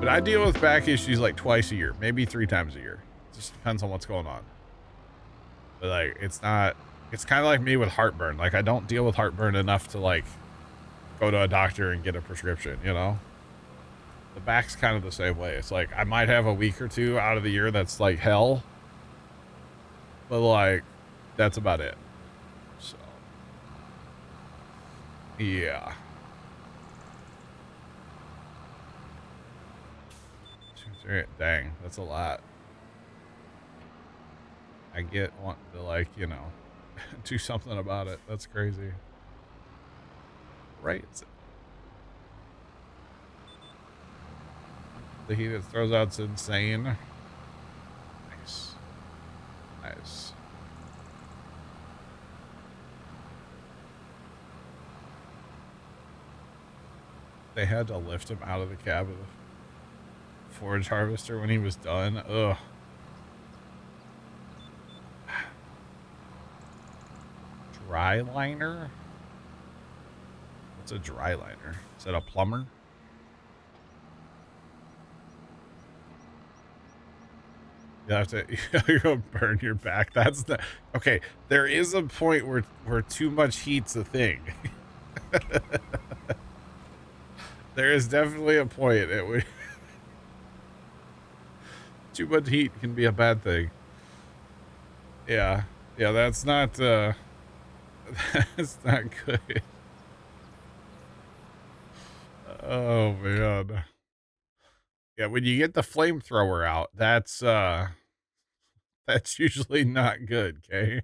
But I deal with back issues like twice a year, maybe 3 times a year. It just depends on what's going on. But like, it's kind of like me with heartburn. Like, I don't deal with heartburn enough to like go to a doctor and get a prescription, you know? The back's kind of the same way. It's like, I might have a week or 2 out of the year that's like hell, but like, that's about it. So, yeah. 2, 3, dang, that's a lot. I get wanting to like, you know, do something about it. That's crazy. Right. The heat it throws out's insane. Nice. Nice. They had to lift him out of the cab of the forage harvester when he was done. Ugh. Dry liner? What's a dry liner? Is that a plumber? You have to you're gonna burn your back. That's the okay. There is a point where too much heat's a thing. There is definitely a point at which too much heat can be a bad thing. Yeah. Yeah, that's not good. Oh man. Yeah, when you get the flamethrower out, that's usually not good, okay?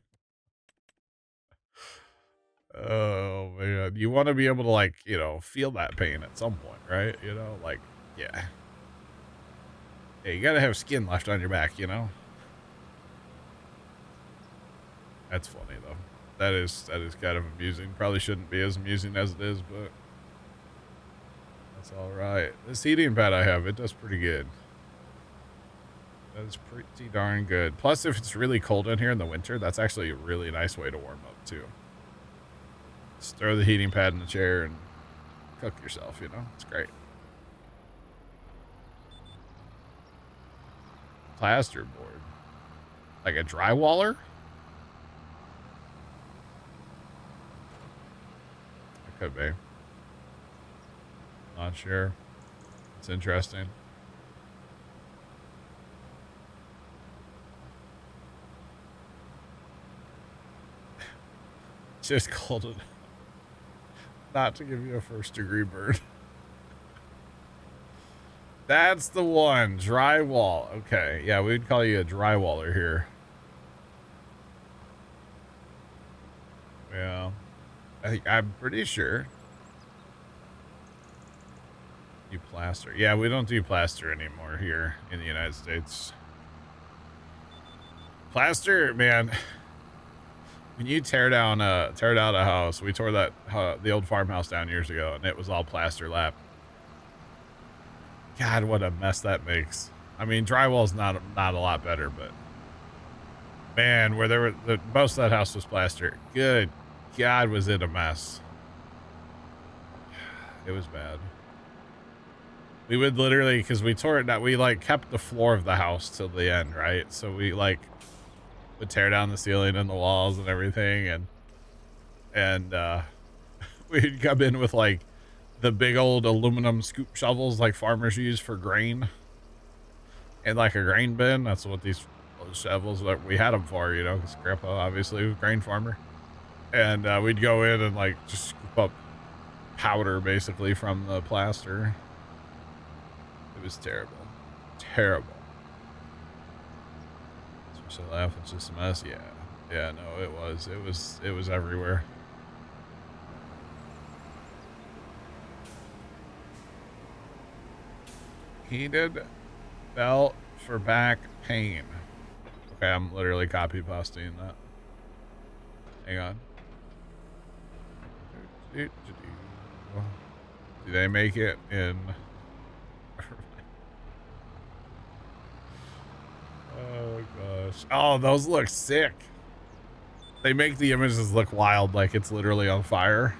Oh man. You want to be able to like, you know, feel that pain at some point, right? You know, like yeah. Yeah, you gotta have skin left on your back, you know? That's funny though. That is kind of amusing. Probably shouldn't be as amusing as it is, but that's all right. This heating pad I have, it does pretty good. That is pretty darn good. Plus, if it's really cold in here in the winter, that's actually a really nice way to warm up too. Just throw the heating pad in the chair and cook yourself, you know? It's great. Plasterboard. Like a drywaller? It could be. Not sure. It's interesting. Just called it not to give you a 1st-degree burn. That's the one. Drywall. Okay. Yeah, we'd call you a drywaller here. Yeah. I'm pretty sure. You plaster. Yeah, we don't do plaster anymore here in the United States. Plaster, man. When you tear down a house, we tore that the old farmhouse down years ago, and it was all plaster lap. God, what a mess that makes. I mean, drywall's not a lot better, but man, where most of that house was plaster. Good God, was it a mess? It was bad. We would literally, because we tore it down, we like kept the floor of the house till the end, right? So we like would tear down the ceiling and the walls and everything, and we'd come in with like the big old aluminum scoop shovels like farmers use for grain, and like a grain bin. That's what those shovels that we had them for, you know, because Grandpa obviously was a grain farmer, and we'd go in and like just scoop up powder basically from the plaster. It was terrible. Terrible. So laugh, it's just a mess. Yeah. Yeah, no, it was everywhere. Heated belt for back pain. Okay, I'm literally copy pasting that. Hang on. Do they make it in? Oh gosh. Oh, those look sick. They make the images look wild, like it's literally on fire.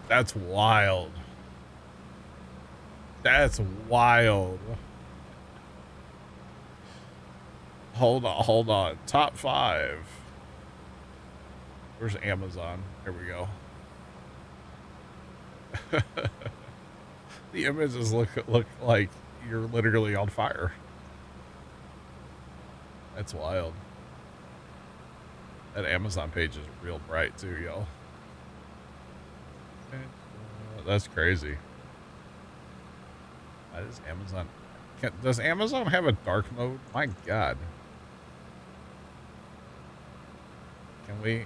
That's wild. That's wild. Hold on. Top 5. Where's Amazon? There we go. The images look like you're literally on fire. That's wild. That Amazon page is real bright too, yo. That's crazy. That is Amazon. Does Amazon have a dark mode? My God. Can we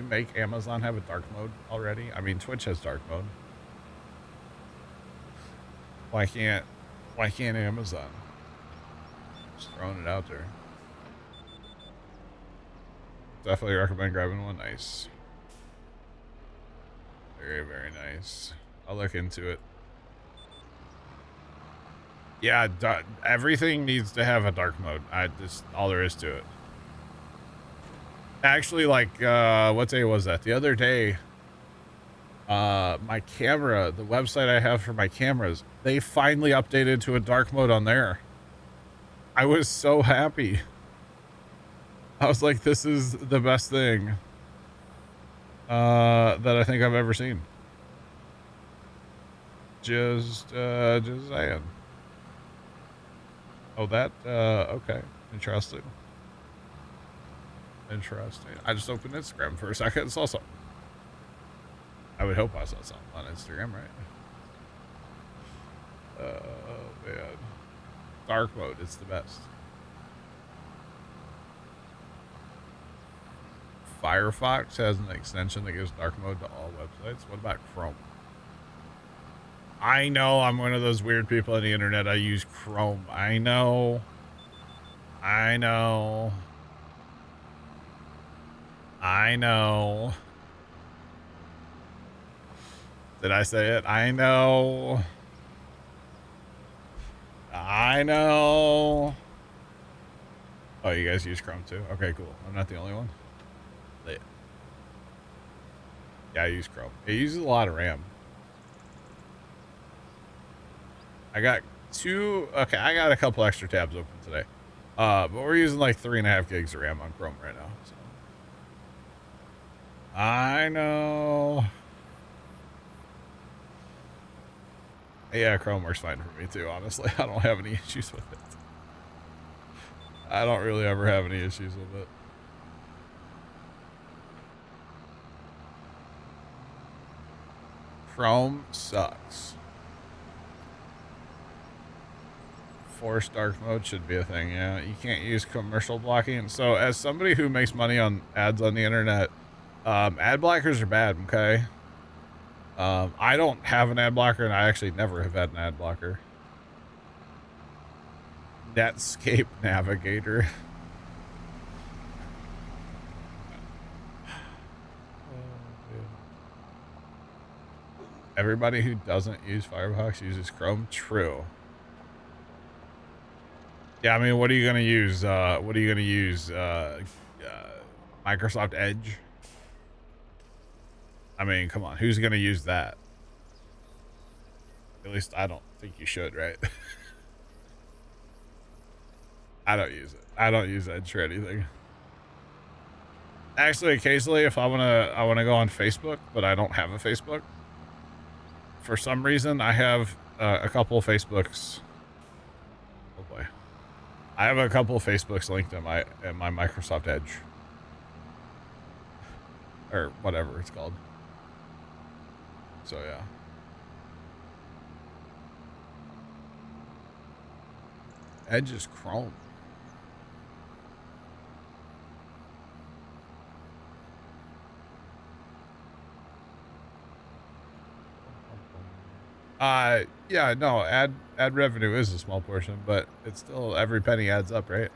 make Amazon have a dark mode already? I mean, Twitch has dark mode. Why can't Amazon? Just throwing it out there. Definitely recommend grabbing one. Nice. Very, very nice. I'll look into it. Yeah, everything needs to have a dark mode. Just all there is to it. Actually, like, what day was that? The other day, my camera, the website I have for my cameras, they finally updated to a dark mode on there. I was so happy. I was like, this is the best thing that I think I've ever seen. Just saying. Oh, that, okay. Interesting. Interesting. I just opened Instagram for a second and saw something. I would hope I saw something on Instagram, right? Oh, man. Dark mode is the best. Firefox has an extension that gives dark mode to all websites. What about Chrome? I know I'm one of those weird people on the internet. I use Chrome. I know. I know. I know. Did I say it? I know. I know. Oh, you guys use Chrome too? Okay, cool. I'm not the only one. Yeah, I use Chrome. It uses a lot of RAM. I got I got a couple extra tabs open today. But we're using like 3.5 gigs of RAM on Chrome right now. So. I know. Yeah, Chrome works fine for me too, honestly. I don't have any issues with it. I don't really ever have any issues with it. Chrome sucks. Forced dark mode should be a thing, yeah. You can't use commercial blocking. So as somebody who makes money on ads on the internet, ad blockers are bad, okay? I don't have an ad blocker, and I actually never have had an ad blocker. Netscape Navigator. Everybody who doesn't use Firefox uses Chrome. True. Yeah, I mean, what are you gonna use? Microsoft Edge? I mean, come on, who's gonna use that? At least I don't think you should, right? I don't use it. I don't use Edge for anything. Actually, occasionally, if I wanna go on Facebook, but I don't have a Facebook. For some reason, I have a couple of Facebooks. Oh boy, I have a couple of Facebooks linked in my Microsoft Edge, or whatever it's called. So yeah. Edge is Chrome. Yeah, no, ad revenue is a small portion, but it's still, every penny adds up, right?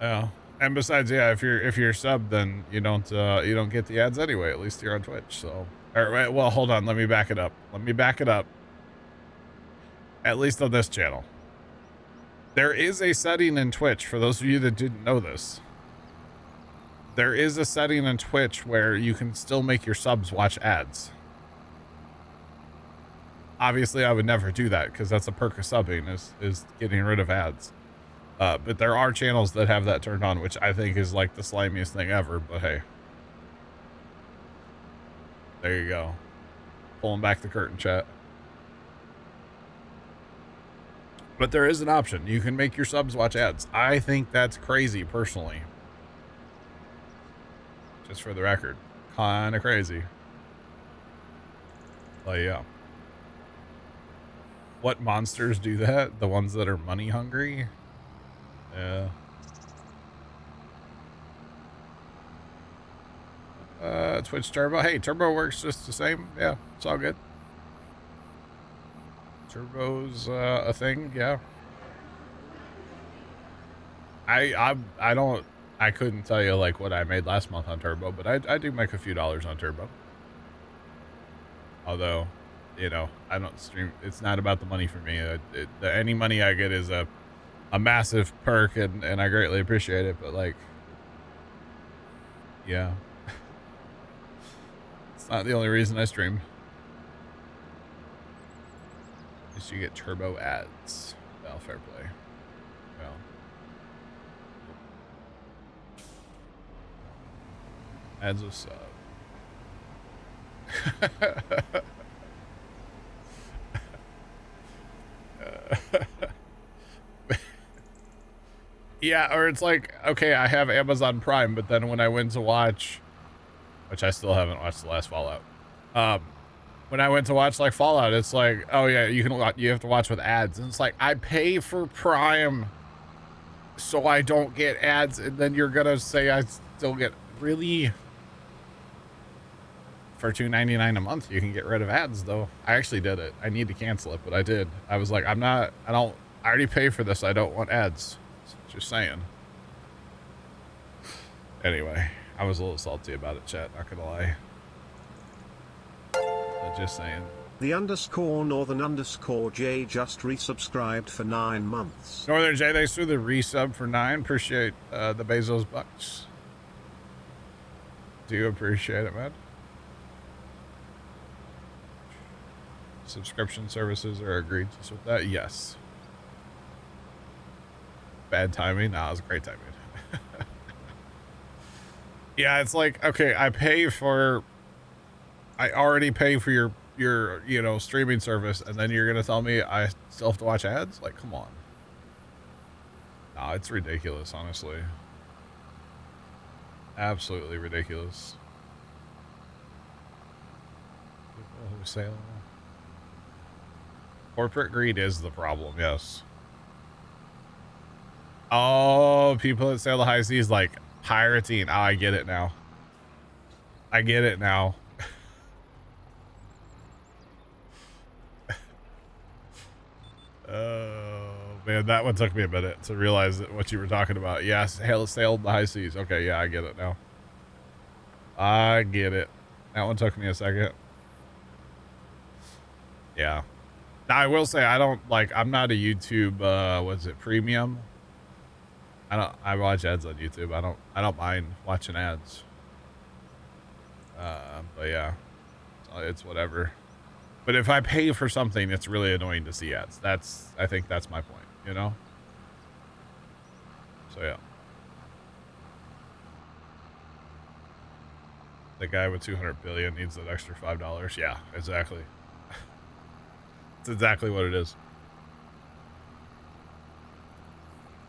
Yeah. And besides, yeah, if you're subbed, then you don't get the ads anyway. At least you're on Twitch. So, well, hold on. Let me back it up. At least on this channel, there is a setting in Twitch for those of you that didn't know this. There is a setting in Twitch where you can still make your subs watch ads. Obviously, I would never do that because that's a perk of subbing is getting rid of ads. But there are channels that have that turned on, which I think is like the slimiest thing ever. But hey, there you go. Pulling back the curtain, chat. But there is an option. You can make your subs watch ads. I think that's crazy, personally. Just for the record. Kind of crazy. But yeah. What monsters do that? The ones that are money hungry? Yeah. Twitch Turbo. Hey, Turbo works just the same. Yeah, it's all good. Turbo's a thing, yeah. I couldn't tell you like what I made last month on Turbo, but I do make a few dollars on Turbo. Although, you know, I don't stream. It's not about the money for me. Any money I get is a massive perk, and I greatly appreciate it. But like, yeah, it's not the only reason I stream. Is you get Turbo ads. Well, fair play. Well. Ads a sub. Yeah, or it's like, okay, I have Amazon Prime, but then when I went to watch, which I still haven't watched the last Fallout, when I went to watch like Fallout, it's like, oh yeah, you have to watch with ads, and it's like, I pay for Prime so I don't get ads, and then you're gonna say I still get, really? For $2.99 a month, you can get rid of ads, though. I actually did it. I need to cancel it, but I did. I was like, I already pay for this. I don't want ads. Just saying. Anyway, I was a little salty about it, chat. Not gonna lie. But just saying. The _Northern_J just resubscribed for 9 months. Northern J, thanks for the resub for 9. Appreciate the Bezos bucks. Do appreciate it, man. Subscription services are egregious with that. Yes. Bad timing. Nah, it was great timing. Yeah, it's like, okay, I already pay for your you know, streaming service, and then you're gonna tell me I still have to watch ads? Like, come on. Nah, it's ridiculous, honestly. Absolutely ridiculous. People who say corporate greed is the problem, yes. Oh, people that sail the high seas, like pirating. Oh, I get it now. I get it now. Oh, man, that one took me a minute to realize what you were talking about. Yes, sailed the high seas. Okay, yeah, I get it now. I get it. That one took me a second. Yeah. Now, I will say, I'm not a YouTube, what's it, premium? I watch ads on YouTube. I don't mind watching ads. But yeah, it's whatever. But if I pay for something, it's really annoying to see ads. I think that's my point, you know? So yeah. The guy with 200 billion needs that extra $5. Yeah, exactly. It's exactly what it is.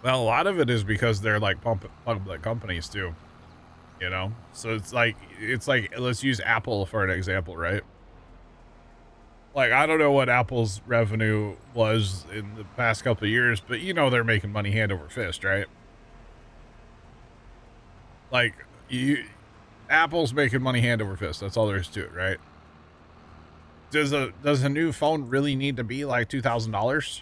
Well, a lot of it is because they're like public companies too, you know? So it's like, let's use Apple for an example, right? Like, I don't know what Apple's revenue was in the past couple of years, but you know, they're making money hand over fist, right? Like, Apple's making money hand over fist. That's all there is to it, right? Does a new phone really need to be like $2,000?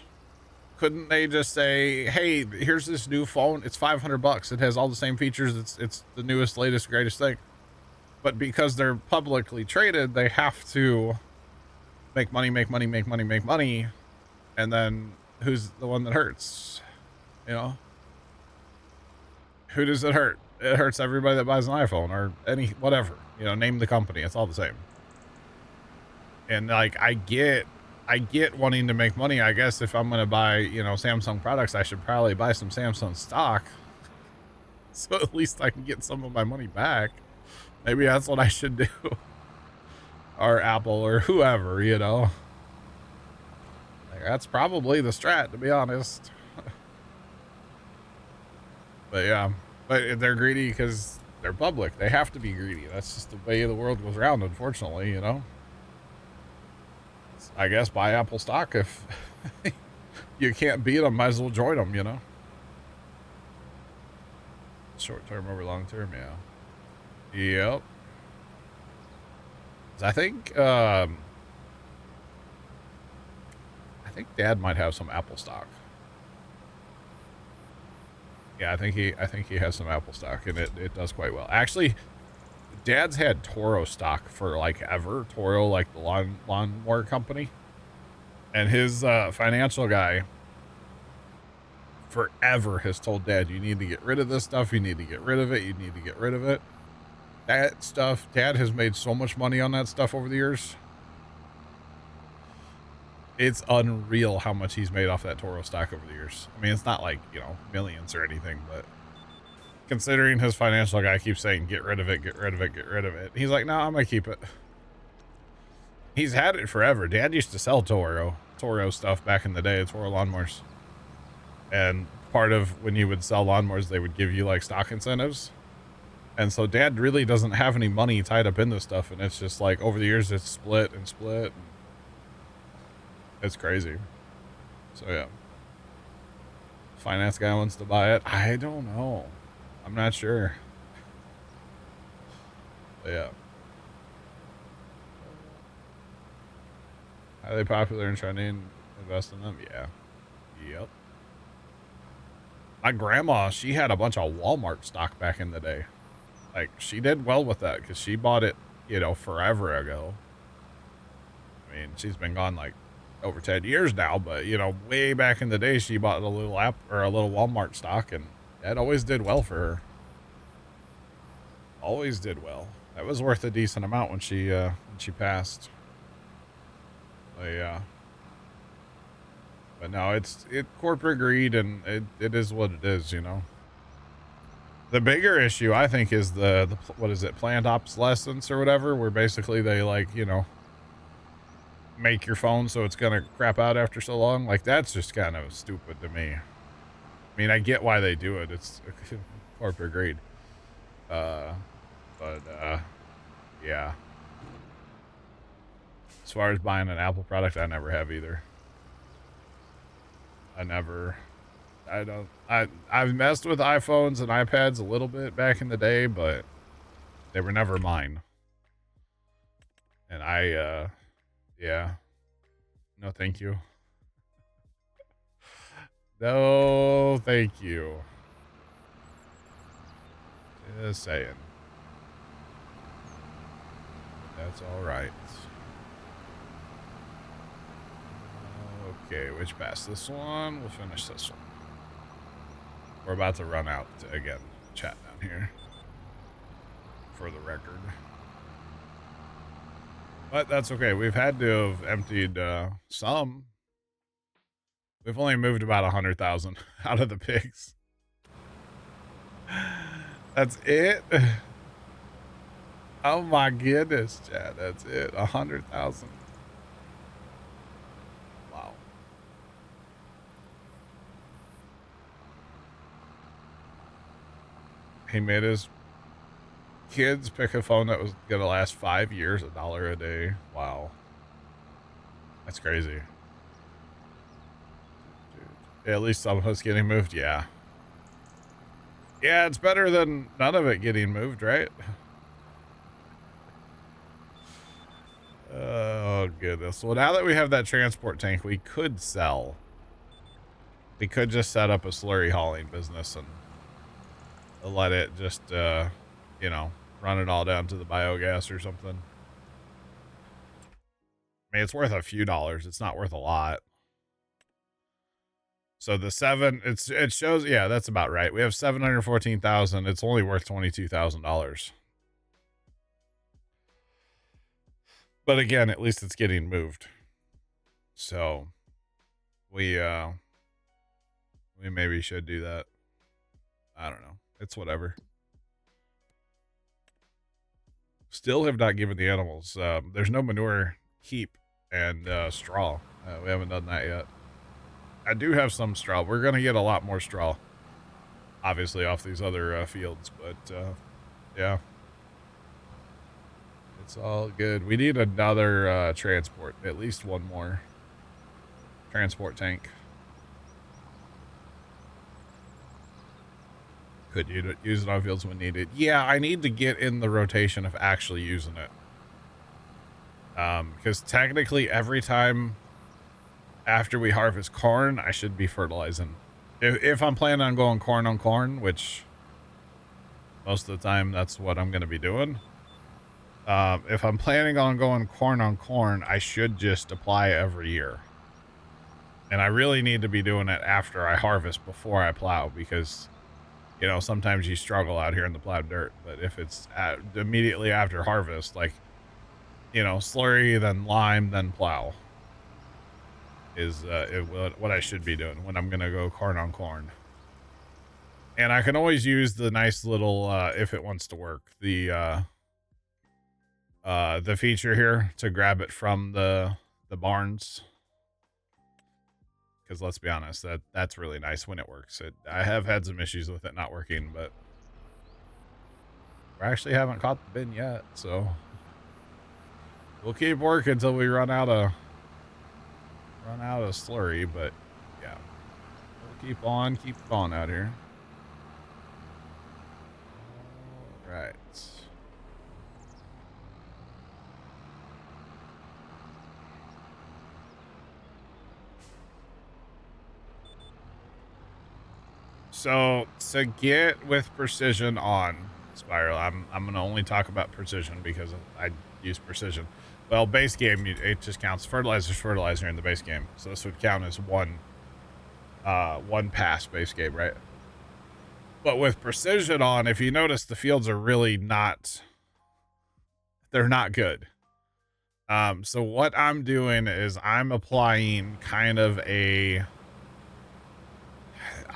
Couldn't they just say, hey, here's this new phone. It's $500. It has all the same features. It's the newest, latest, greatest thing. But because they're publicly traded, they have to make money. And then who's the one that hurts? You know? Who does it hurt? It hurts everybody that buys an iPhone or whatever. You know, name the company. It's all the same. And like, I get I get wanting to make money. I guess if I'm going to buy, you know, Samsung products, I should probably buy some Samsung stock. So at least I can get some of my money back. Maybe that's what I should do. Or Apple or whoever, you know. Like, that's probably the strat, to be honest. But yeah, but they're greedy because they're public. They have to be greedy. That's just the way the world goes around, unfortunately, you know. I guess buy Apple stock if you can't beat them, might as well join them, you know. Short term over long term, yeah. Yep. I think Dad might have some Apple stock. Yeah, I think he has some Apple stock, and it does quite well. Actually, Dad's had Toro stock for like ever. Toro, like the lawnmower company, and his financial guy forever has told Dad, you need to get rid of this stuff. You need to get rid of it. You need to get rid of it. That stuff, Dad has made so much money on that stuff over the years. It's unreal how much he's made off that Toro stock over the years. I mean, it's not like, you know, millions or anything, but considering his financial guy keeps saying, get rid of it, get rid of it, get rid of it. He's like, no, I'm going to keep it. He's had it forever. Dad used to sell Toro stuff back in the day, Toro lawnmowers. And part of when you would sell lawnmowers, they would give you like stock incentives. And so Dad really doesn't have any money tied up in this stuff. And it's just like over the years, it's split and split. It's crazy. So yeah. Finance guy wants to buy it. I don't know. I'm not sure. But yeah. Highly popular and trying to invest in them. Yeah. Yep. My grandma, she had a bunch of Walmart stock back in the day. Like, she did well with that because she bought it, you know, forever ago. I mean, she's been gone like over 10 years now, but you know, way back in the day, she bought a little app or a little Walmart stock, and that always did well for her. Always did well. That was worth a decent amount when she passed. But yeah. But no, it's corporate greed, and it is what it is, you know. The bigger issue, I think, is the what is it, planned obsolescence or whatever, where basically they, like, you know, make your phone so it's gonna crap out after so long. Like, that's just kind of stupid to me. I mean, I get why they do it. It's corporate greed. Yeah. As far as buying an Apple product, I never have either. I've messed with iPhones and iPads a little bit back in the day, but they were never mine. And yeah. No, thank you. No, thank you. Just saying. That's all right. Okay, which pass? This one? We'll finish this one. We're about to run out again. Chat down here. For the record. But that's okay. We've had to have emptied some. We've only moved about 100,000 out of the pigs. That's it? Oh my goodness, Chad. That's it. 100,000. Wow. He made his kids pick a phone that was going to last 5 years, $1 a day. Wow. That's crazy. Yeah, at least some of us getting moved. Yeah. Yeah, it's better than none of it getting moved, right? Oh, goodness. Well, now that we have that transport tank, we could sell. We could just set up a slurry hauling business and let it just, you know, run it all down to the biogas or something. I mean, it's worth a few dollars. It's not worth a lot. So the it shows, yeah, that's about right. We have 714,000. It's only worth $22,000. But again, at least it's getting moved. So we maybe should do that. I don't know. It's whatever. Still have not given the animals. There's no manure heap and straw. We haven't done that yet. I do have some straw. We're gonna get a lot more straw, obviously, off these other fields. But yeah, it's all good. We need another transport. At least one more transport tank. Could use it on fields when needed. Yeah, I need to get in the rotation of actually using it. Because technically every time after we harvest corn, I should be fertilizing. If I'm planning on going corn on corn, which most of the time that's what I'm going to be doing. If I'm planning on going corn on corn, I should just apply every year. And I really need to be doing it after I harvest before I plow, because you know, sometimes you struggle out here in the plowed dirt, but if it's immediately after harvest, like, you know, slurry, then lime, then plow is what I should be doing when I'm going to go corn on corn. And I can always use the nice little, if it wants to work, the feature here to grab it from the barns. Because let's be honest, that's really nice when it works. I have had some issues with it not working, but we actually haven't caught the bin yet, so we'll keep working until we run out of slurry. But yeah, we'll keep on out here. All right. So to get with precision on Spiral, I'm gonna only talk about precision because I use precision. Well, base game, it just counts fertilizer in the base game, so this would count as one pass base game, right? But with precision on, if you notice, the fields are really not, they're not good. So what I'm doing is I'm applying kind of a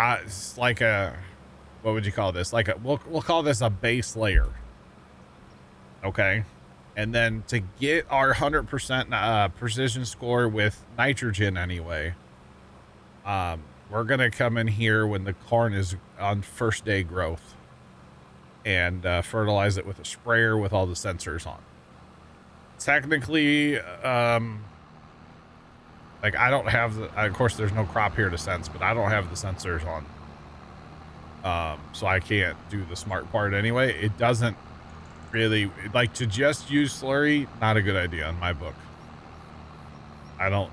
it's like a, what would you call this? Like we'll call this a base layer. Okay. And then to get our 100% precision score with nitrogen anyway, we're going to come in here when the corn is on first day growth and fertilize it with a sprayer with all the sensors on. Technically, like I don't have the, of course there's no crop here to sense, but I don't have the sensors on. So I can't do the smart part anyway. It doesn't really, like, to just use slurry, not a good idea in my book. I don't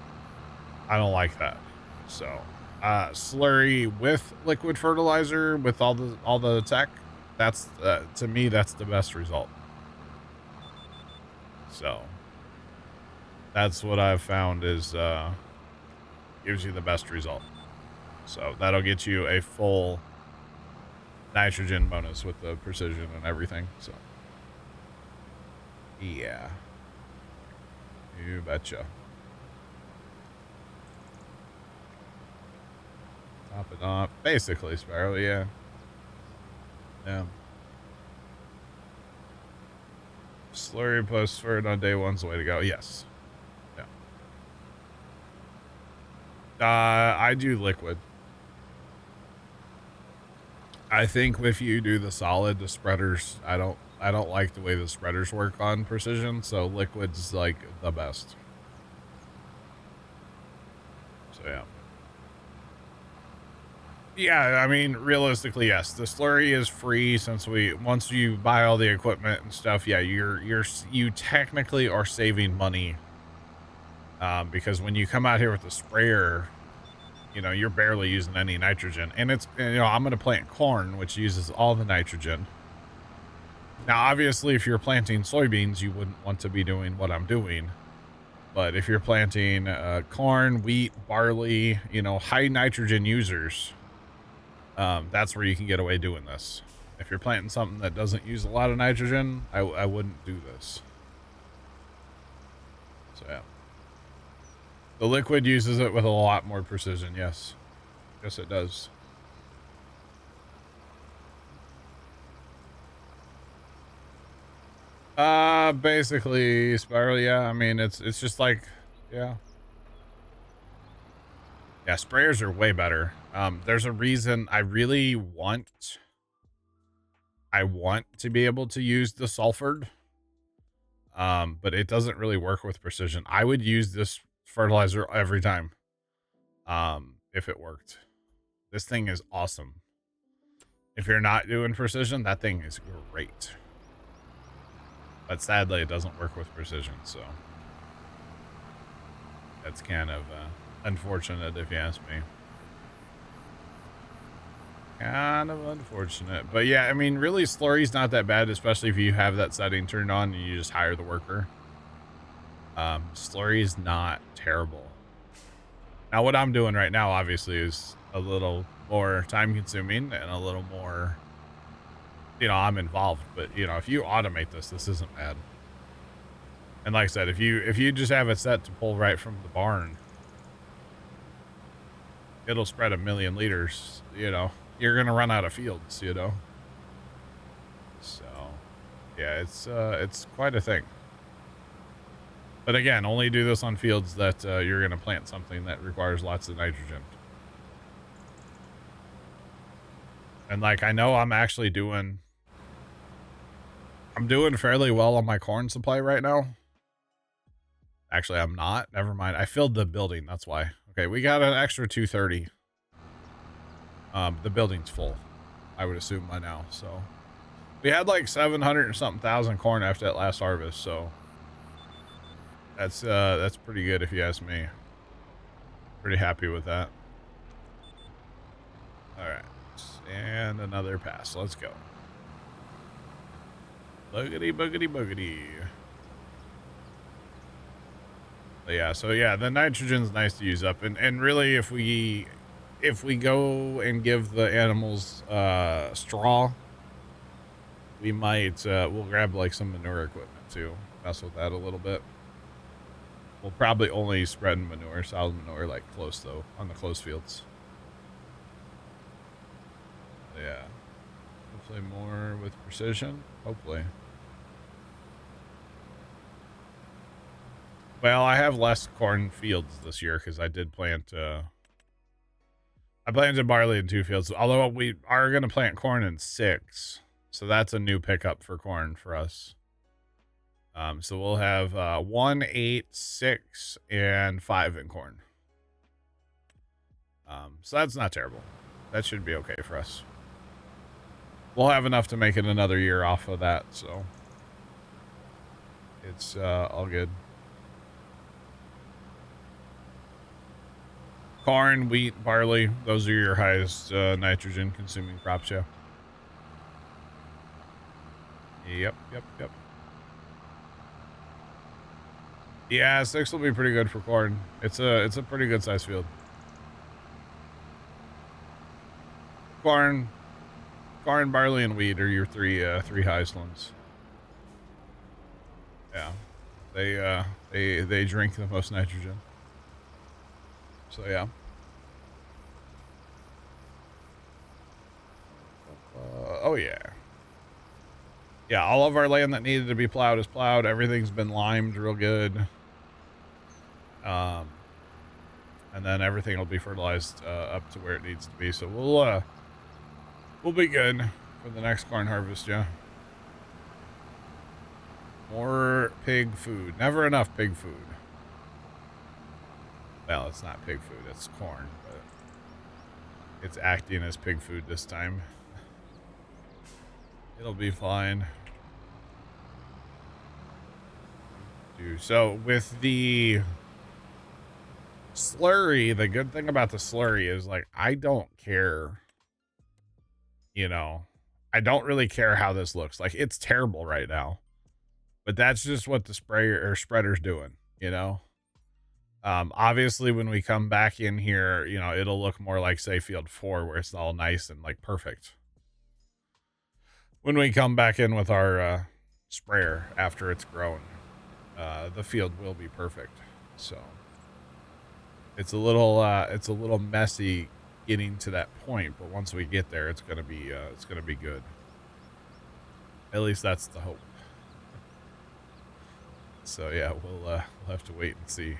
like that. So, slurry with liquid fertilizer with all the tech, that's to me that's the best result. So that's what I've found is gives you the best result. So that'll get you a full nitrogen bonus with the precision and everything. So yeah, you betcha. Top it off, basically, Spiral. Yeah. Slurry plus fert on day one's the way to go. Yes. Yeah. I do liquid. I think if you do the solid, the spreaders, I don't like the way the spreaders work on precision, so liquid's like the best. So yeah. Yeah, I mean, realistically, yes. The slurry is free since once you buy all the equipment and stuff, yeah, you technically are saving money. Because when you come out here with the sprayer, you know, you're barely using any nitrogen, and it's, you know, I'm going to plant corn, which uses all the nitrogen. Now, obviously, if you're planting soybeans, you wouldn't want to be doing what I'm doing. But if you're planting corn, wheat, barley, you know, high nitrogen users, that's where you can get away doing this. If you're planting something that doesn't use a lot of nitrogen, I wouldn't do this. So yeah. The liquid uses it with a lot more precision. Yes. Yes, it does. Basically spiral. Yeah. I mean, it's just like, yeah. Yeah. Sprayers are way better. There's a reason I really want to be able to use the sulfured. But it doesn't really work with precision. I would use this fertilizer every time. If it worked. This thing is awesome. If you're not doing precision, that thing is great. But sadly, it doesn't work with precision, so that's kind of unfortunate, if you ask me. Kind of unfortunate. But yeah, I mean, really, slurry's not that bad, especially if you have that setting turned on and you just hire the worker. Slurry's not terrible. Now, what I'm doing right now, obviously, is a little more time-consuming and a little more, you know, I'm involved. But, you know, if you automate this, this isn't bad. And like I said, if you just have it set to pull right from the barn, it'll spread 1,000,000 liters, you know. You're going to run out of fields, you know. So, yeah, it's quite a thing. But again, only do this on fields that you're going to plant something that requires lots of nitrogen. And like, I know I'm doing fairly well on my corn supply right now. Actually, I'm not. Never mind. I filled the building. That's why. Okay, we got an extra 230. The building's full, I would assume by now. So we had like 700 or something thousand corn after that last harvest. So that's pretty good if you ask me. Pretty happy with that. All right, and another pass. Let's go. Boogity boogity boogity. But yeah, so yeah, the nitrogen's nice to use up, and really, if we go and give the animals straw, we might we'll grab like some manure equipment too, mess with that a little bit. We'll probably only spread manure, solid manure, like close though, on the close fields. Yeah, hopefully more with precision. Hopefully. Well, I have less corn fields this year because I did plant. I planted barley in 2 fields, although we are going to plant corn in 6. So that's a new pickup for corn for us. So we'll have 1, 8, 6, and 5 in corn. So that's not terrible. That should be okay for us. We'll have enough to make it another year off of that, so it's all good. Corn, wheat, barley, those are your highest nitrogen consuming crops, yeah. Yep. Yeah, 6 will be pretty good for corn. It's a pretty good size field. Corn, barley, and wheat are your three highest ones. Yeah, they drink the most nitrogen. So yeah. Oh yeah. Yeah, all of our land that needed to be plowed is plowed. Everything's been limed real good. And then everything will be fertilized up to where it needs to be. So we'll be good for the next corn harvest, yeah. More pig food. Never enough pig food. Well, it's not pig food, it's corn, but it's acting as pig food this time. It'll be fine. So with the slurry, the good thing about the slurry is like, I don't care, you know, I don't really care how this looks. Like, it's terrible right now, but that's just what the sprayer or spreader's doing, you know. Obviously when we come back in here, you know, it'll look more like say field 4 where it's all nice and like perfect. When we come back in with our sprayer after it's grown, the field will be perfect. So it's a little messy getting to that point, but once we get there, it's gonna be good. At least that's the hope. So yeah, we'll have to wait and see.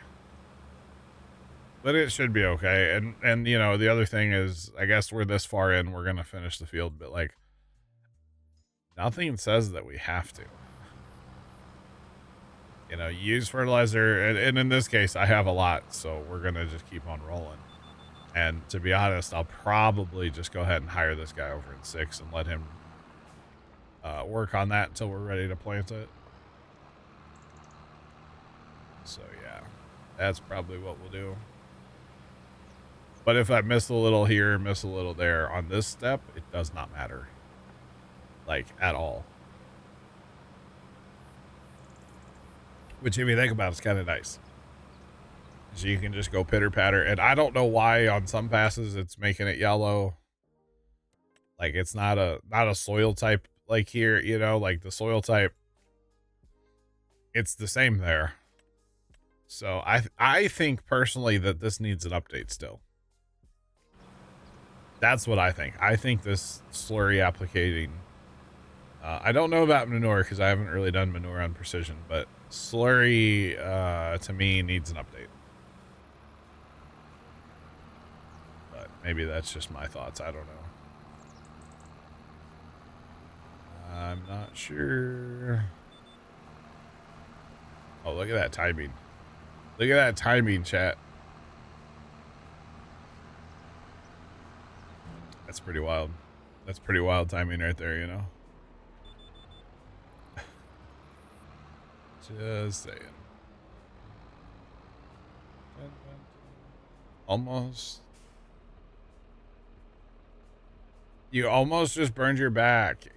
But it should be okay. And you know, the other thing is, I guess we're this far in, we're gonna finish the field, but like, nothing says that we have to. You know, use fertilizer, and in this case, I have a lot, so we're gonna just keep on rolling. And to be honest, I'll probably just go ahead and hire this guy over in 6 and let him work on that until we're ready to plant it. So yeah, that's probably what we'll do. But if I miss a little here, miss a little there on this step, it does not matter. Like, at all. Which, if you think about it, is kind of nice. So you can just go pitter patter. And I don't know why on some passes it's making it yellow. Like, it's not a soil type like here, you know, like the soil type, it's the same there. So I think personally that this needs an update still. That's what I think. I think this slurry applicating, I don't know about manure because I haven't really done manure on precision, but slurry to me needs an update. But maybe that's just my thoughts. I don't know. I'm not sure. Oh, look at that timing. Look at that timing, chat. That's pretty wild. That's pretty wild timing right there, you know? Just saying. Almost. You almost just burned your back.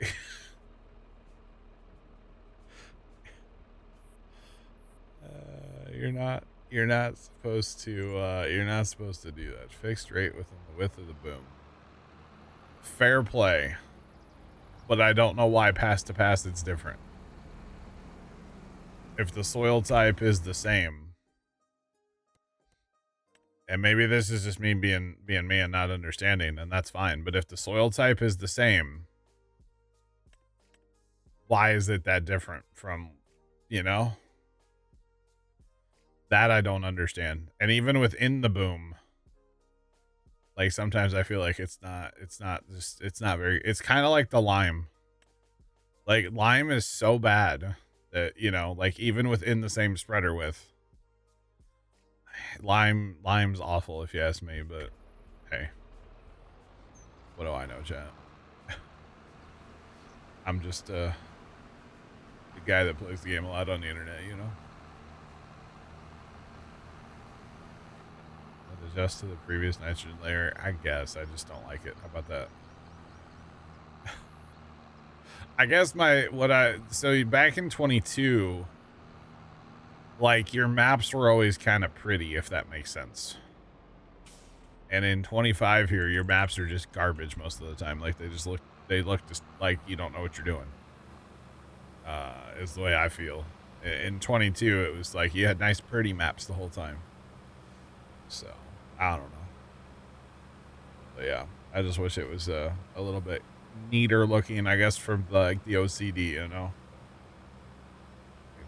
You're not supposed to do that. Fixed rate within the width of the boom. Fair play. But I don't know why pass to pass it's different. If the soil type is the same, and maybe this is just me being me and not understanding, and that's fine, but if the soil type is the same, why is it that different from, you know? That I don't understand. And even within the boom, like sometimes I feel like it's not very, it's kind of like the lime. Like lime is so bad that, you know, like even within the same spreader width, lime's awful if you ask me, but hey, what do I know, chat? I'm just the guy that plays the game a lot on the internet, you know? Adjust to the previous nitrogen layer. I guess I just don't like it. How about that? I guess so back in 22, like your maps were always kind of pretty, if that makes sense. And in 25 here, your maps are just garbage most of the time. Like they look just like you don't know what you're doing. Is the way I feel. In 22, it was like you had nice pretty maps the whole time. So I don't know. But yeah, I just wish it was a little bit neater looking, I guess, from like the OCD, you know.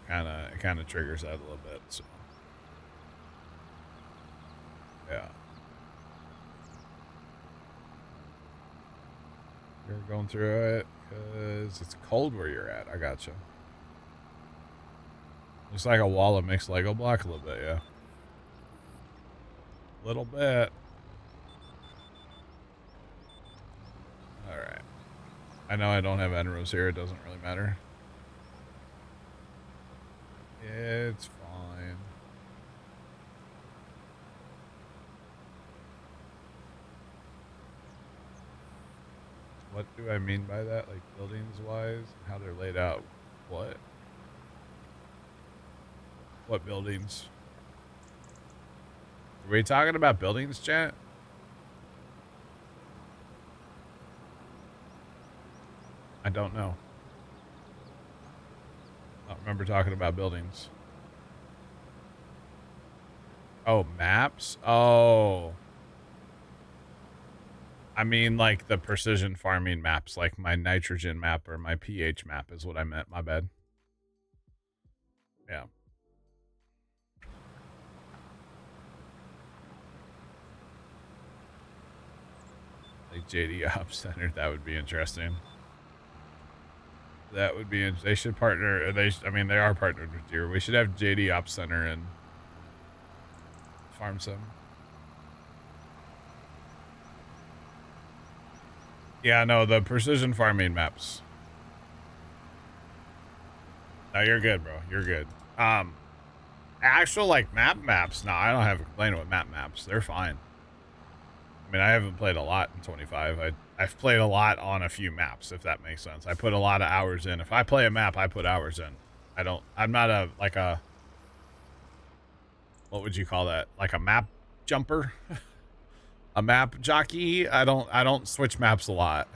It kind of triggers that a little bit. So yeah. You're going through it because it's cold where you're at. I gotcha. Looks like a wall of mixed Lego block a little bit, yeah. Little bit. All right. I know I don't have end rows here. It doesn't really matter. It's fine. What do I mean by that? Like buildings wise, how they're laid out. What? What buildings? Are we talking about buildings, chat? I don't know. I don't remember talking about buildings. Oh, maps? Oh. I mean, like the precision farming maps, like my nitrogen map or my pH map is what I meant. My bad. Yeah. Like JD Ops Center, that would be interesting. That would be. They should partner. I mean, they are partnered with Deere. We should have JD Ops Center and Farm Sim. Yeah, no, the precision farming maps. No, you're good, bro. You're good. Actual like maps. No, I don't have a complaint with maps. They're fine. I mean, I haven't played a lot in 25. I've played a lot on a few maps, if that makes sense. I put a lot of hours in. If I play a map, I put hours in. I'm not what would you call that? Like a map jumper? A map jockey? I don't switch maps a lot.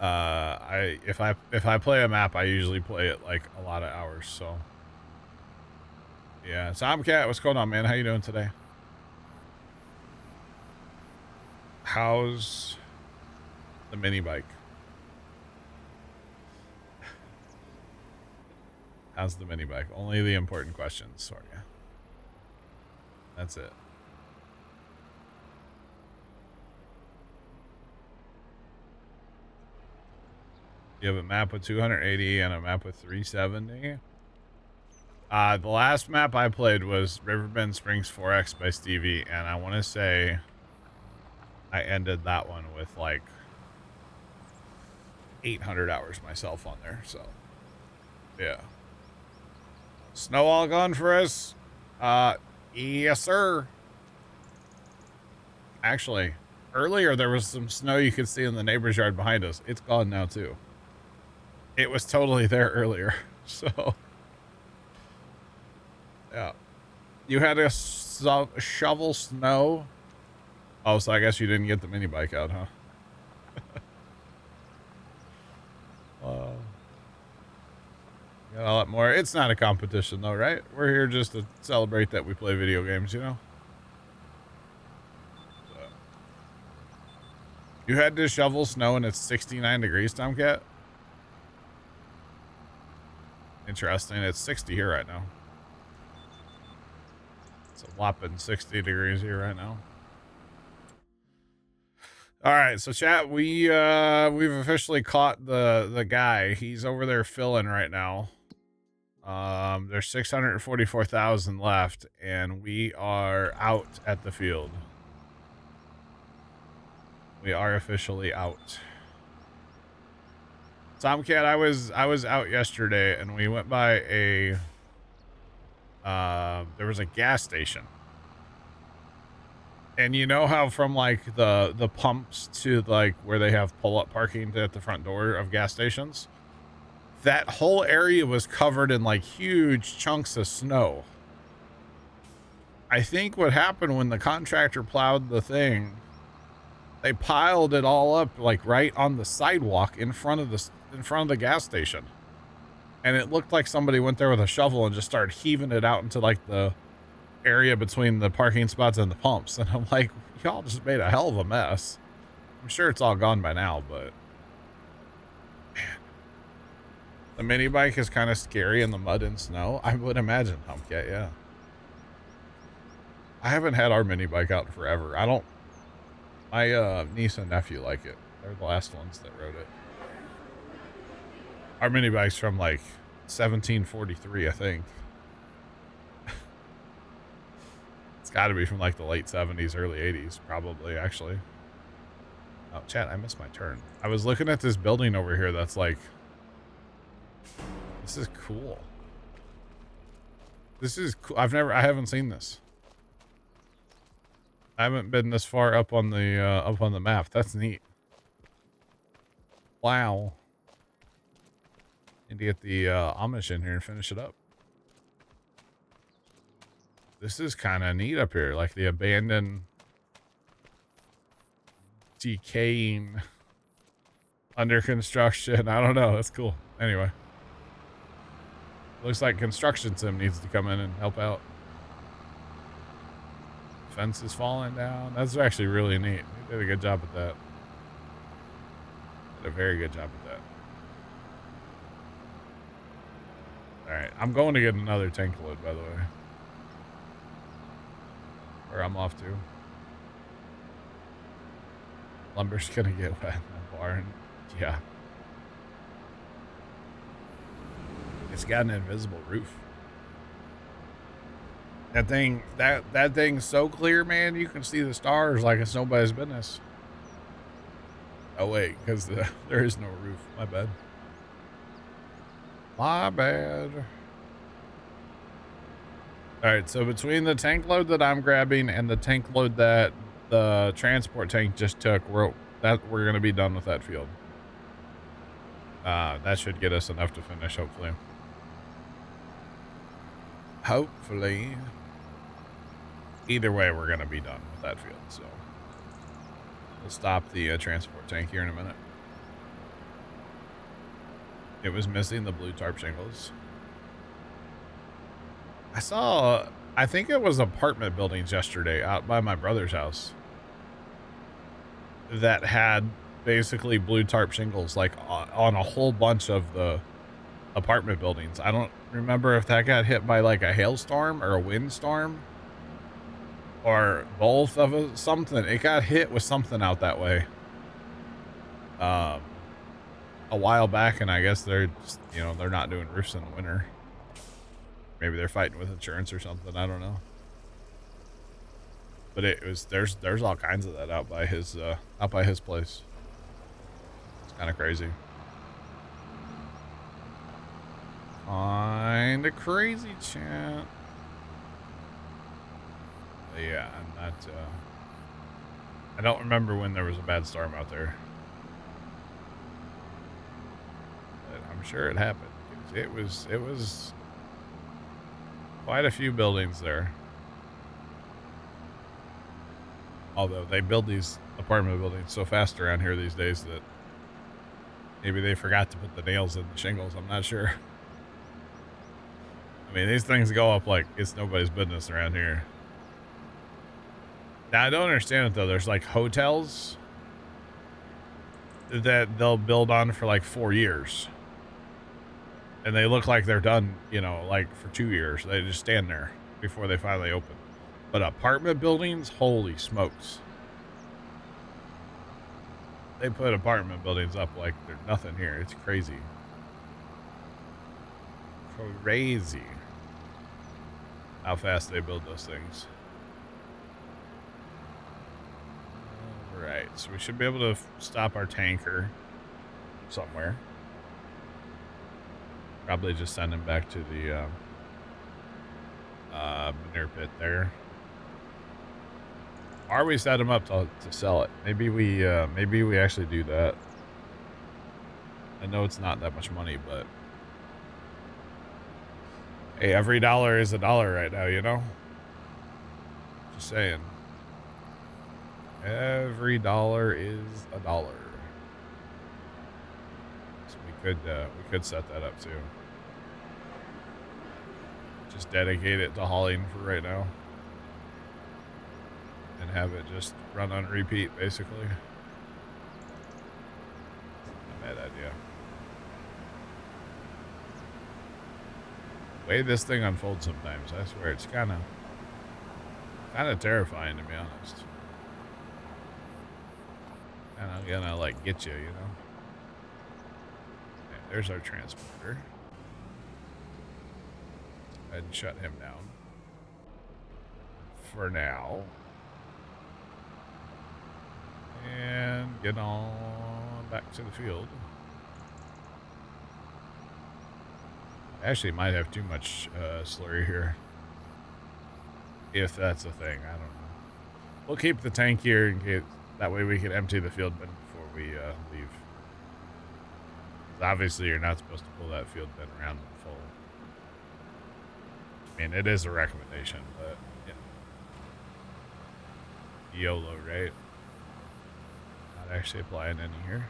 If I play a map, I usually play it like a lot of hours, so. Yeah, Tomcat, what's going on, man? How you doing today? How's the mini bike? How's the mini bike? Only the important questions for you. That's it. You have a map with 280 and a map with 370. The last map I played was Riverbend Springs 4X by Stevie, and I want to say I ended that one with like 800 hours myself on there, so yeah. Snow all gone for us? Yes, sir. Actually, earlier there was some snow you could see in the neighbor's yard behind us. It's gone now, too. It was totally there earlier, so... Yeah. You had to shovel snow? Oh, so I guess you didn't get the mini bike out, huh? Got a lot more. It's not a competition, though, right? We're here just to celebrate that we play video games, you know? So. You had to shovel snow and it's 69 degrees, Tomcat? Interesting. It's 60 here right now. It's a whopping 60 degrees here right now. All right, so chat, we've officially caught the guy. He's over there filling right now. There's 644,000 left, and we are out at the field. We are officially out. Tomcat, I was out yesterday, and we went by a there was a gas station. And you know how from like the pumps to like where they have pull-up parking at the front door of gas stations? That whole area was covered in like huge chunks of snow. I think what happened when the contractor plowed the thing, they piled it all up like right on the sidewalk in front of the gas station. And it looked like somebody went there with a shovel and just started heaving it out into like the area between the parking spots and the pumps. And I'm like, y'all just made a hell of a mess. I'm sure it's all gone by now, but man, the mini bike is kind of scary in the mud and snow. I would imagine, Tomcat. Yeah, I haven't had our mini bike out in forever. My niece and nephew like it. They're the last ones that rode it. Our mini bike's from like 1743, I think. It's got to be from like the late 70s, early 80s, probably, actually. Oh, chat, I missed my turn. I was looking at this building over here that's like... This is cool. This is cool. I haven't seen this. I haven't been this far up on the map. That's neat. Wow. Need to get the Amish in here and finish it up. This is kind of neat up here, like the abandoned, decaying, under construction. I don't know. That's cool. Anyway. Looks like Construction Sim needs to come in and help out. Fence is falling down. That's actually really neat. He did a good job at that. Did a very good job at that. All right, I'm going to get another tank load, by the way. Where I'm off to. Lumber's gonna get wet in the barn. Yeah. It's got an invisible roof. That thing's so clear, man. You can see the stars like it's nobody's business. Oh wait, because there is no roof. My bad. My bad. All right, so between the tank load that I'm grabbing and the tank load that the transport tank just took, we're gonna be done with that field. That should get us enough to finish, hopefully. Hopefully. Either way, we're gonna be done with that field. So we'll stop the transport tank here in a minute. It was missing the blue tarp shingles. I think it was apartment buildings yesterday out by my brother's house that had basically blue tarp shingles like on a whole bunch of the apartment buildings. I don't remember if that got hit by like a hailstorm or a windstorm or both of it, something. It got hit with something out that way a while back, and I guess they're just, they're not doing roofs in the winter. Maybe they're fighting with insurance or something. I don't know. But there's all kinds of that out by his place. It's kind of crazy. Kind of crazy, chat. But yeah, I'm not. I don't remember when there was a bad storm out there. But I'm sure it happened. It was quite a few buildings there. Although they build these apartment buildings so fast around here these days that maybe they forgot to put the nails in the shingles. I'm not sure. I mean, these things go up like it's nobody's business around here. Now, I don't understand it, though. There's like hotels that they'll build on for like 4 years. And they look like they're done, like for 2 years. They just stand there before they finally open. But apartment buildings, holy smokes. They put apartment buildings up like there's nothing here. It's crazy. Crazy how fast they build those things. All right, so we should be able to stop our tanker somewhere. Probably just send him back to the manure pit there. Or we set him up to sell it. Maybe we actually do that. I know it's not that much money, but hey, every dollar is a dollar right now, Just saying. Every dollar is a dollar. So we could set that up too. Just dedicate it to hauling for right now. And have it just run on repeat, basically. Not a bad idea. The way this thing unfolds sometimes, I swear, it's kind of terrifying, to be honest. And I'm gonna like get you, Okay, there's our transporter. Go ahead and shut him down. For now. And get on back to the field. Actually, might have too much slurry here. If that's a thing, I don't know. We'll keep the tank here in case, that way we can empty the field bin before we leave. Obviously, you're not supposed to pull that field bin around full. I mean, it is a recommendation, but YOLO, right? Not actually applying any here.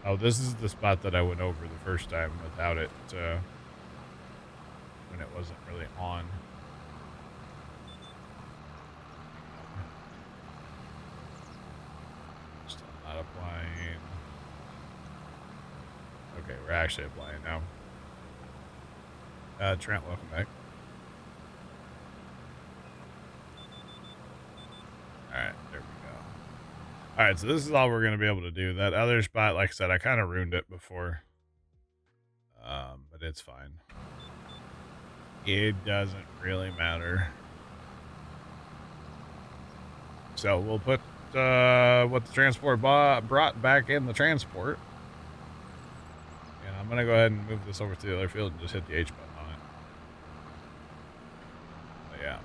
Oh, this is the spot that I went over the first time without it, when it wasn't really on. Not applying. Okay, we're actually applying now. Trent, welcome back. Alright, there we go. Alright, so this is all we're going to be able to do. That other spot, like I said, I kind of ruined it before. But it's fine. It doesn't really matter. So we'll put what the transport brought back in the transport. And I'm going to go ahead and move this over to the other field and just hit the H button on it. But yeah.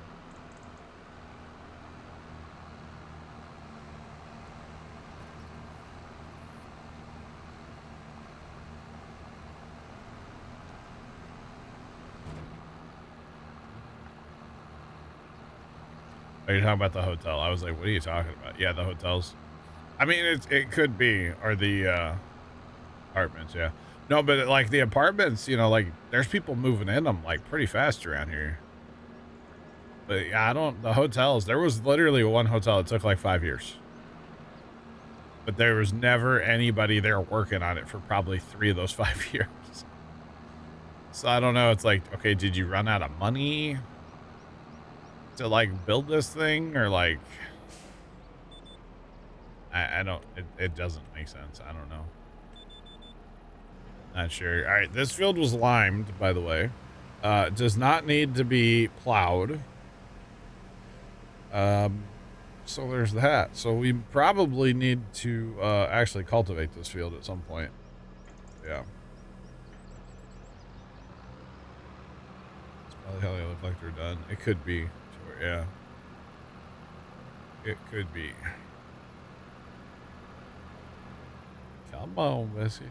Are you talking about the hotel? I was like, what are you talking about? Yeah, the hotels. I mean, it could be, or the apartments, yeah. No, but like the apartments, you know, like there's people moving in them like pretty fast around here. But yeah, the hotels, there was literally one hotel that took like 5 years. But there was never anybody there working on it for probably 3 of those 5 years. So I don't know. It's like, okay, did you run out of money to like build this thing, or like, I don't, it doesn't make sense. I don't know. Not sure. All right. This field was limed, by the way. Does not need to be plowed. So there's that. So we probably need to, actually cultivate this field at some point. Yeah. That's probably how they look like they're done. It could be. Sure, yeah. It could be. Come on, Bessie.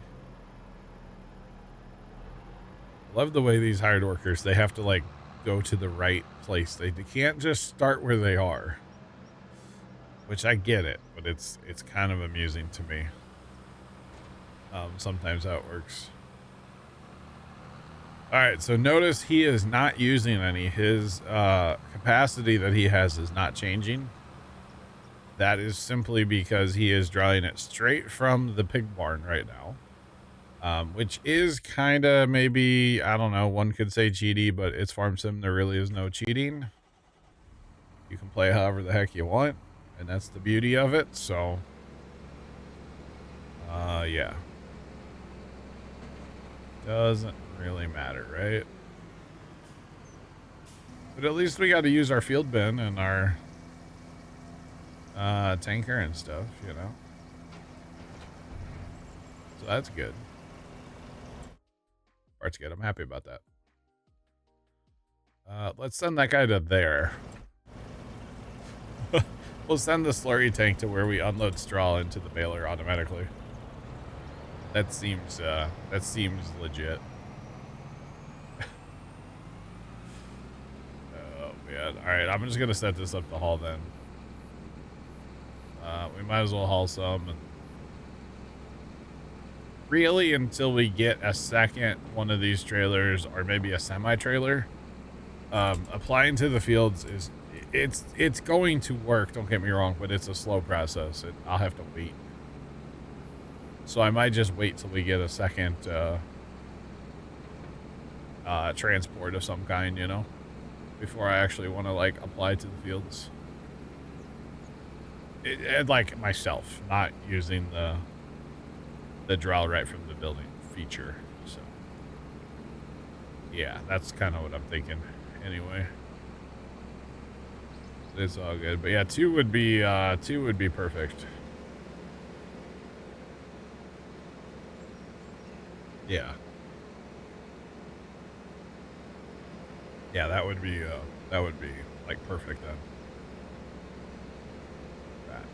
Love the way these hired workers, they have to like go to the right place. They can't just start where they are. Which I get it, but it's kind of amusing to me. Sometimes how it works. All right, so notice he is not using any. His capacity that he has is not changing. That is simply because he is drawing it straight from the pig barn right now. Which is kind of maybe, I don't know, one could say cheaty, but it's Farm Sim. There really is no cheating. You can play however the heck you want, and that's the beauty of it. So, yeah. Doesn't really matter, right? But at least we got to use our field bin and our tanker and stuff, you know? So that's good. Part's good. I'm happy about that. Let's send that guy to there. We'll send the slurry tank to where we unload straw into the baler automatically. That seems legit. Oh man. Alright, I'm just gonna set this up to haul then. We might as well haul some, and really until we get a second one of these trailers, or maybe a semi-trailer. Applying to the fields is it's going to work, don't get me wrong, but it's a slow process. I'll have to wait. So I might just wait till we get a second transport of some kind, you know, before I actually want to like apply to the fields. Like myself, not using the draw right from the building feature. So yeah, that's kind of what I'm thinking anyway. It's all good, but yeah, two would be perfect. Yeah, that would be like perfect then. Right.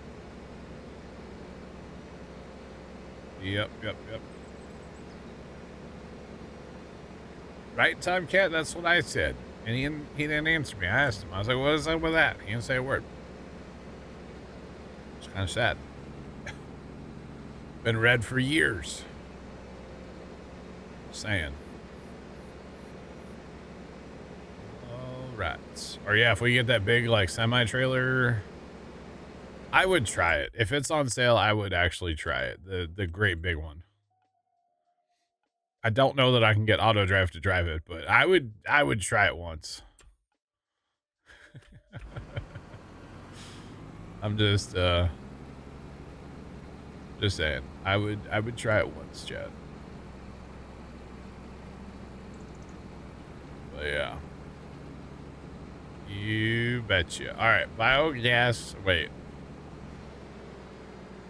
Yep. Right, Tom Cat? That's what I said. And he didn't answer me. I asked him. I was like, what is up with that? He didn't say a word. It's kind of sad. Been red for years. Just saying. All right. Or yeah, if we get that big like semi-trailer I would try it. If it's on sale, I would actually try it. The great big one. I don't know that I can get auto drive to drive it, but I would try it once. I'm just saying. I would try it once, Chad. But yeah. You betcha. All right, biogas. Wait.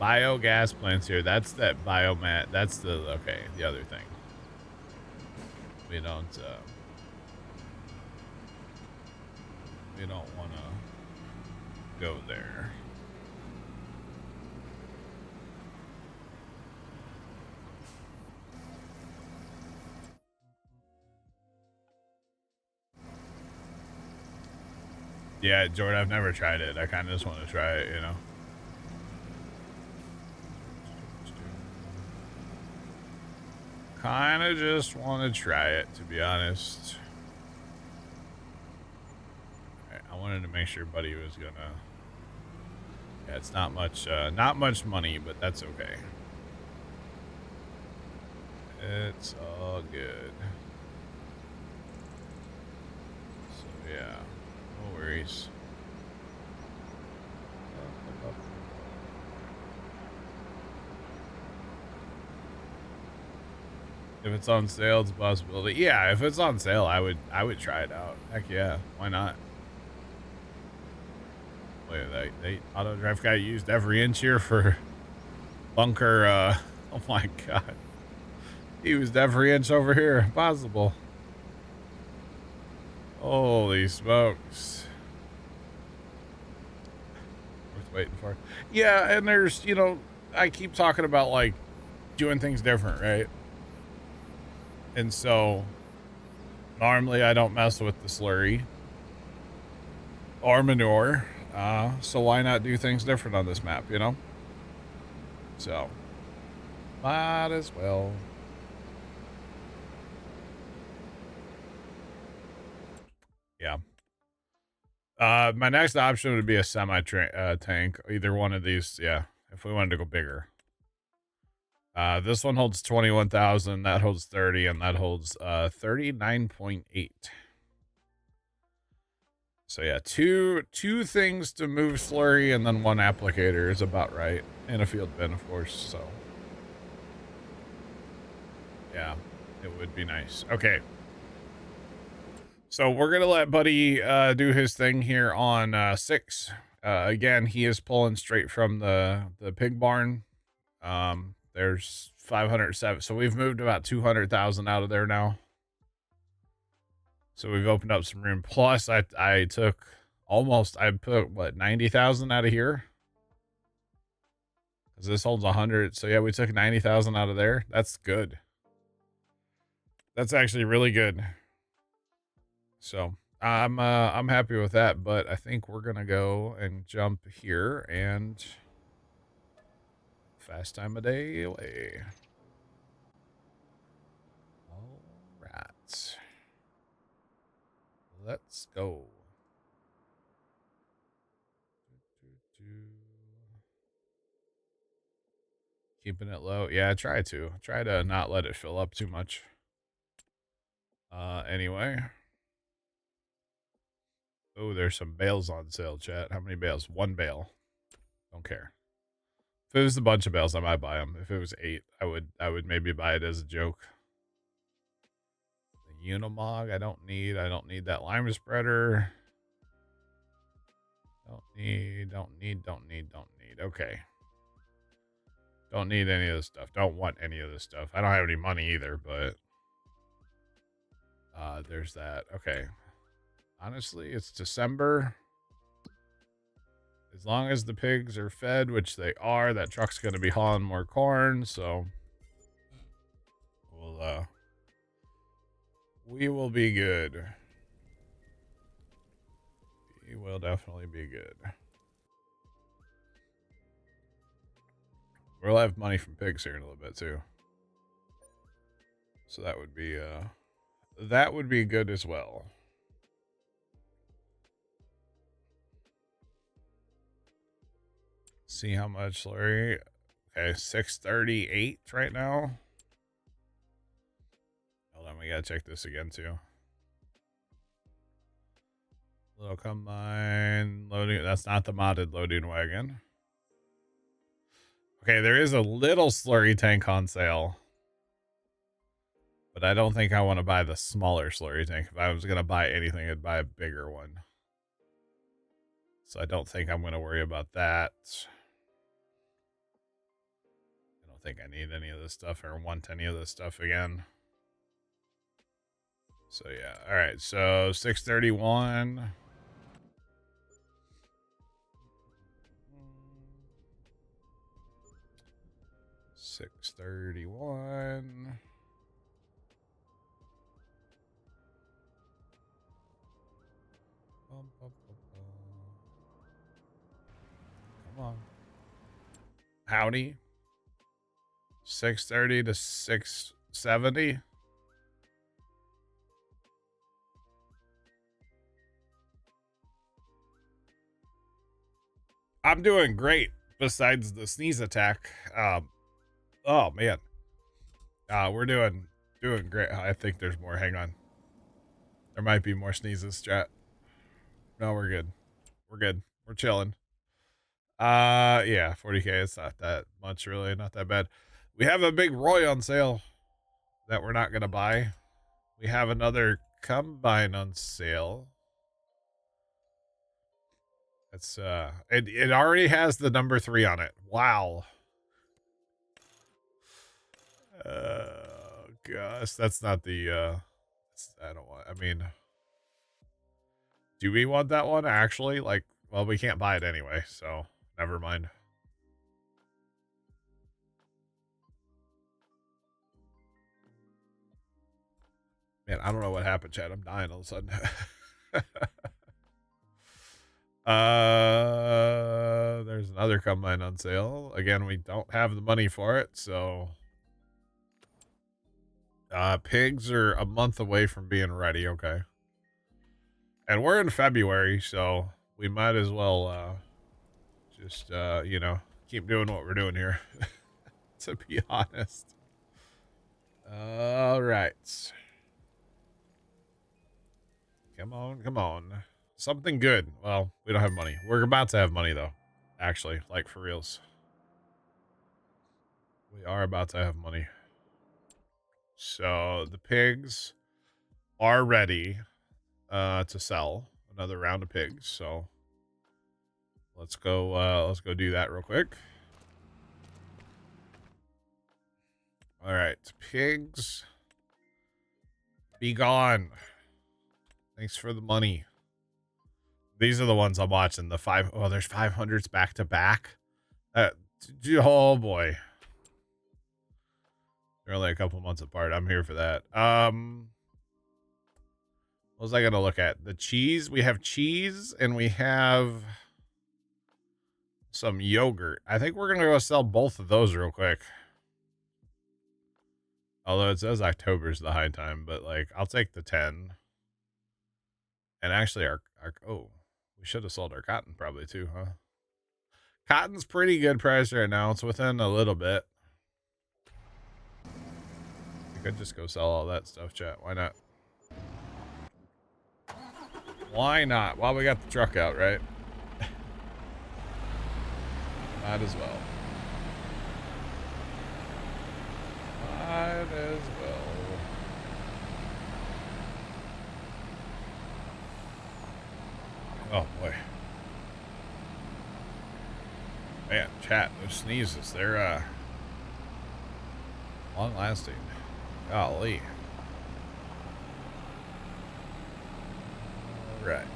Biogas plants here. That's that biomat. That's the okay. The other thing. We don't want to go there. Yeah, Jordan, I've never tried it. I kind of just want to try it, you know. Kind of just want to try it, to be honest. Right, I wanted to make sure Buddy was gonna. Yeah, it's not much money, but that's okay. It's all good. So yeah, no worries. If it's on sale, it's a possibility. Yeah, if it's on sale, I would try it out. Heck yeah, why not? Wait, they auto drive guy used every inch here for bunker. Oh my god, he used every inch over here possible. Holy smokes! Worth waiting for. Yeah, and there's I keep talking about like doing things different, right? And so normally I don't mess with the slurry or manure. So why not do things different on this map, you know? So might as well. Yeah. My next option would be a semi tank. Either one of these, yeah. If we wanted to go bigger. This one holds 21,000. That holds 30, and that holds 39.8. So yeah, two things to move slurry, and then one applicator is about right. And a field bin, of course. So yeah, it would be nice. Okay. So we're gonna let Buddy do his thing here on 6. Again, he is pulling straight from the pig barn. There's 507. So we've moved about 200,000 out of there now. So we've opened up some room. Plus, I put what 90,000 out of here. Because this holds 100. So yeah, we took 90,000 out of there. That's good. That's actually really good. So I'm happy with that, but I think we're gonna go and jump here and fast time of day away. All right, let's go. Keeping it low. Yeah, try to not let it fill up too much. Anyway. Oh, there's some bales on sale, chat. How many bales? 1 bale. Don't care. If it was a bunch of bales, I might buy them. If it was 8, I would maybe buy it as a joke. The Unimog, I don't need that lime spreader. Don't need. Okay. Don't need any of this stuff. Don't want any of this stuff. I don't have any money either, but there's that. Okay. Honestly, it's December. As long as the pigs are fed, which they are, that truck's going to be hauling more corn, so we will be good. We will definitely be good. We'll have money from pigs here in a little bit too. So that would be good as well. see how much slurry. Okay, 638 right now. Hold on, we gotta check this again too. Little combine loading. That's not the modded loading wagon. Okay, there is a little slurry tank on sale. But I don't think I want to buy the smaller slurry tank. If I was going to buy anything, I'd buy a bigger one. So I don't think I'm going to worry about that. I don't think I need any of this stuff or want any of this stuff again. So yeah. All right. So 631. $631. Come on. Howdy. 630 to 670. I'm doing great besides the sneeze attack. Oh man. We're doing great. I think there's more. Hang on. There might be more sneezes, chat. No, we're good. We're good. We're chilling. Yeah, 40K. It's not that much, really. Not that bad. We have a big Roy on sale that we're not gonna buy. We have another combine on sale. It's it already has the number 3 on it. Wow. Gosh, that's not the I don't want. I mean, do we want that one actually? Like, well, we can't buy it anyway, so never mind. Man, I don't know what happened, Chad. I'm dying all of a sudden. There's another combine on sale. Again, we don't have the money for it, so pigs are a month away from being ready, okay. And we're in February, so we might as well just you know, keep doing what we're doing here. To be honest. All right. Come on, come on. Something good. Well, we don't have money. We're about to have money, though. Actually, like, for reals. We are about to have money. So, the pigs are ready to sell. Another round of pigs, so let's go do that real quick. All right, pigs, be gone. Thanks for the money. These are the ones I'm watching. The 5. Oh, there's 500s back to back. Oh boy. They're only a couple months apart. I'm here for that. What was I gonna look at? The cheese. We have cheese and we have some yogurt. I think we're gonna go sell both of those real quick. Although it says October's the high time, but like I'll take the 10. And actually our oh, we should have sold our cotton probably too, huh? Cotton's pretty good price right now. It's within a little bit. We could just go sell all that stuff, chat. Why not? Why not? Well, we got the truck out, right? Might as well. Might as well. Oh, boy. Man, chat, those sneezes, they're, long-lasting. Golly. Alright.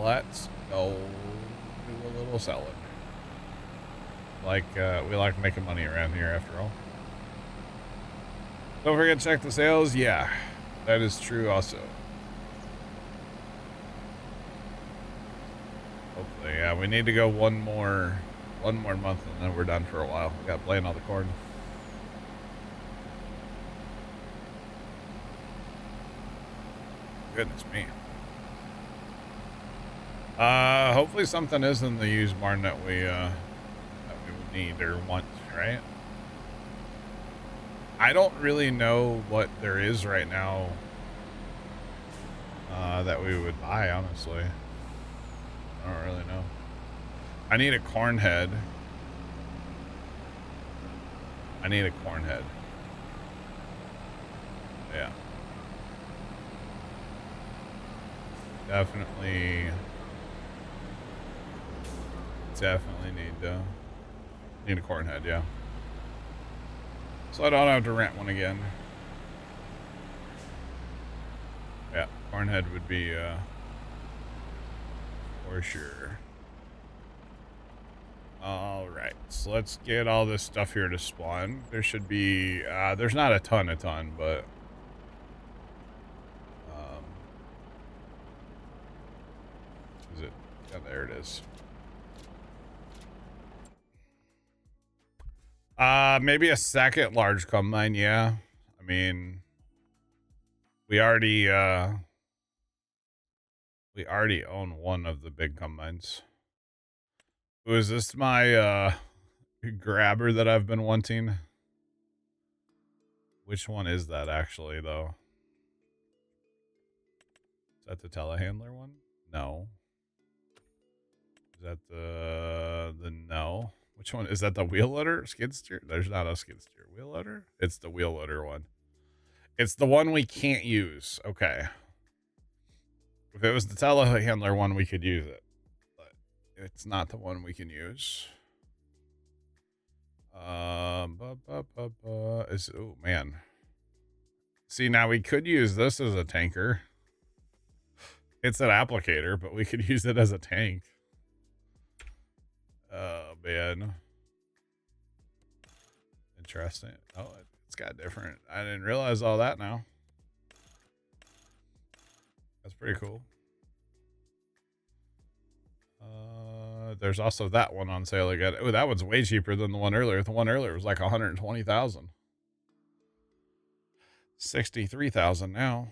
Let's go do a little selling. Like, we like making money around here after all. Don't forget to check the sales. Yeah, that is true also. Hopefully, yeah, we need to go one more month and then we're done for a while. We got to plant all the corn. Goodness me. Hopefully something is in the used barn that we would need or want, right? I don't really know what there is right now that we would buy, honestly. I don't really know. I need a corn head. I need a corn head. Yeah. Definitely need a corn head, yeah. So I don't have to rent one again. Yeah, corn head would be for sure. All right, so let's get all this stuff here to spawn. There should be there's not a ton, but is it? Yeah, there it is. Maybe a second large combine, yeah. I mean, we already own one of the big combines. Ooh, is this my grabber that I've been wanting? Which one is that actually, though? Is that the telehandler one? No. Is that the no? Which one? Is that the wheel loader? Skid steer? There's not a skid steer. Wheel loader? It's the wheel loader one. It's the one we can't use. Okay. If it was the telehandler one, we could use it. But it's not the one we can use. Oh man. See, now we could use this as a tanker. It's an applicator, but we could use it as a tank. Oh man. Interesting. Oh, it's got different. I didn't realize all that now. That's pretty cool. There's also that one on sale again. Oh, that one's way cheaper than the one earlier. The one earlier was like 120,000. 63,000 now.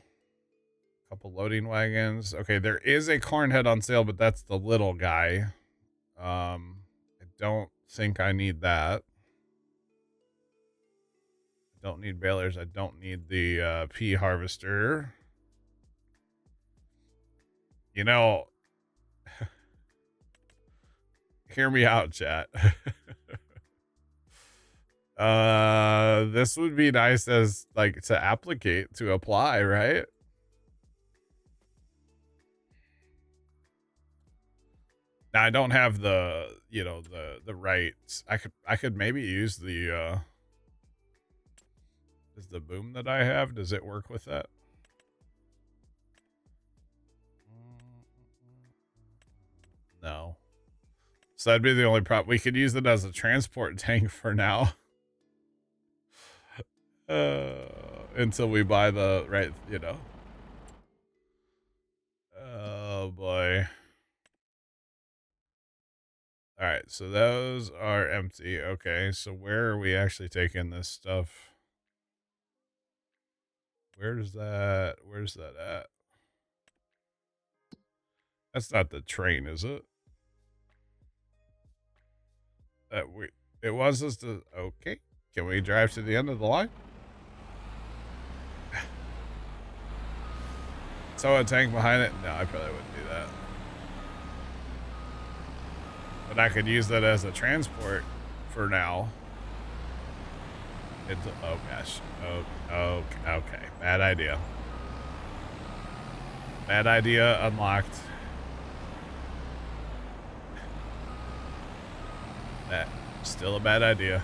Couple loading wagons. Okay, there is a corn head on sale, but that's the little guy. I don't think I need that. I don't need balers. I don't need the pea harvester. You know, hear me out, chat. This would be nice as like to applicate, to apply, right? Now I don't have the, you know, the rights. I could maybe use the is the boom that I have, does it work with that? No. So that'd be the only problem. We could use it as a transport tank for now. Until we buy the right, you know. Oh boy. All right, so those are empty. Okay, so where are we actually taking this stuff? Where's that at? That's not the train, is it? It was just the, okay. Can we drive to the end of the line? So a tank behind it? No, I probably wouldn't do that. But I could use that as a transport for now. Oh gosh. Oh, okay. Bad idea. Bad idea unlocked. That still a bad idea.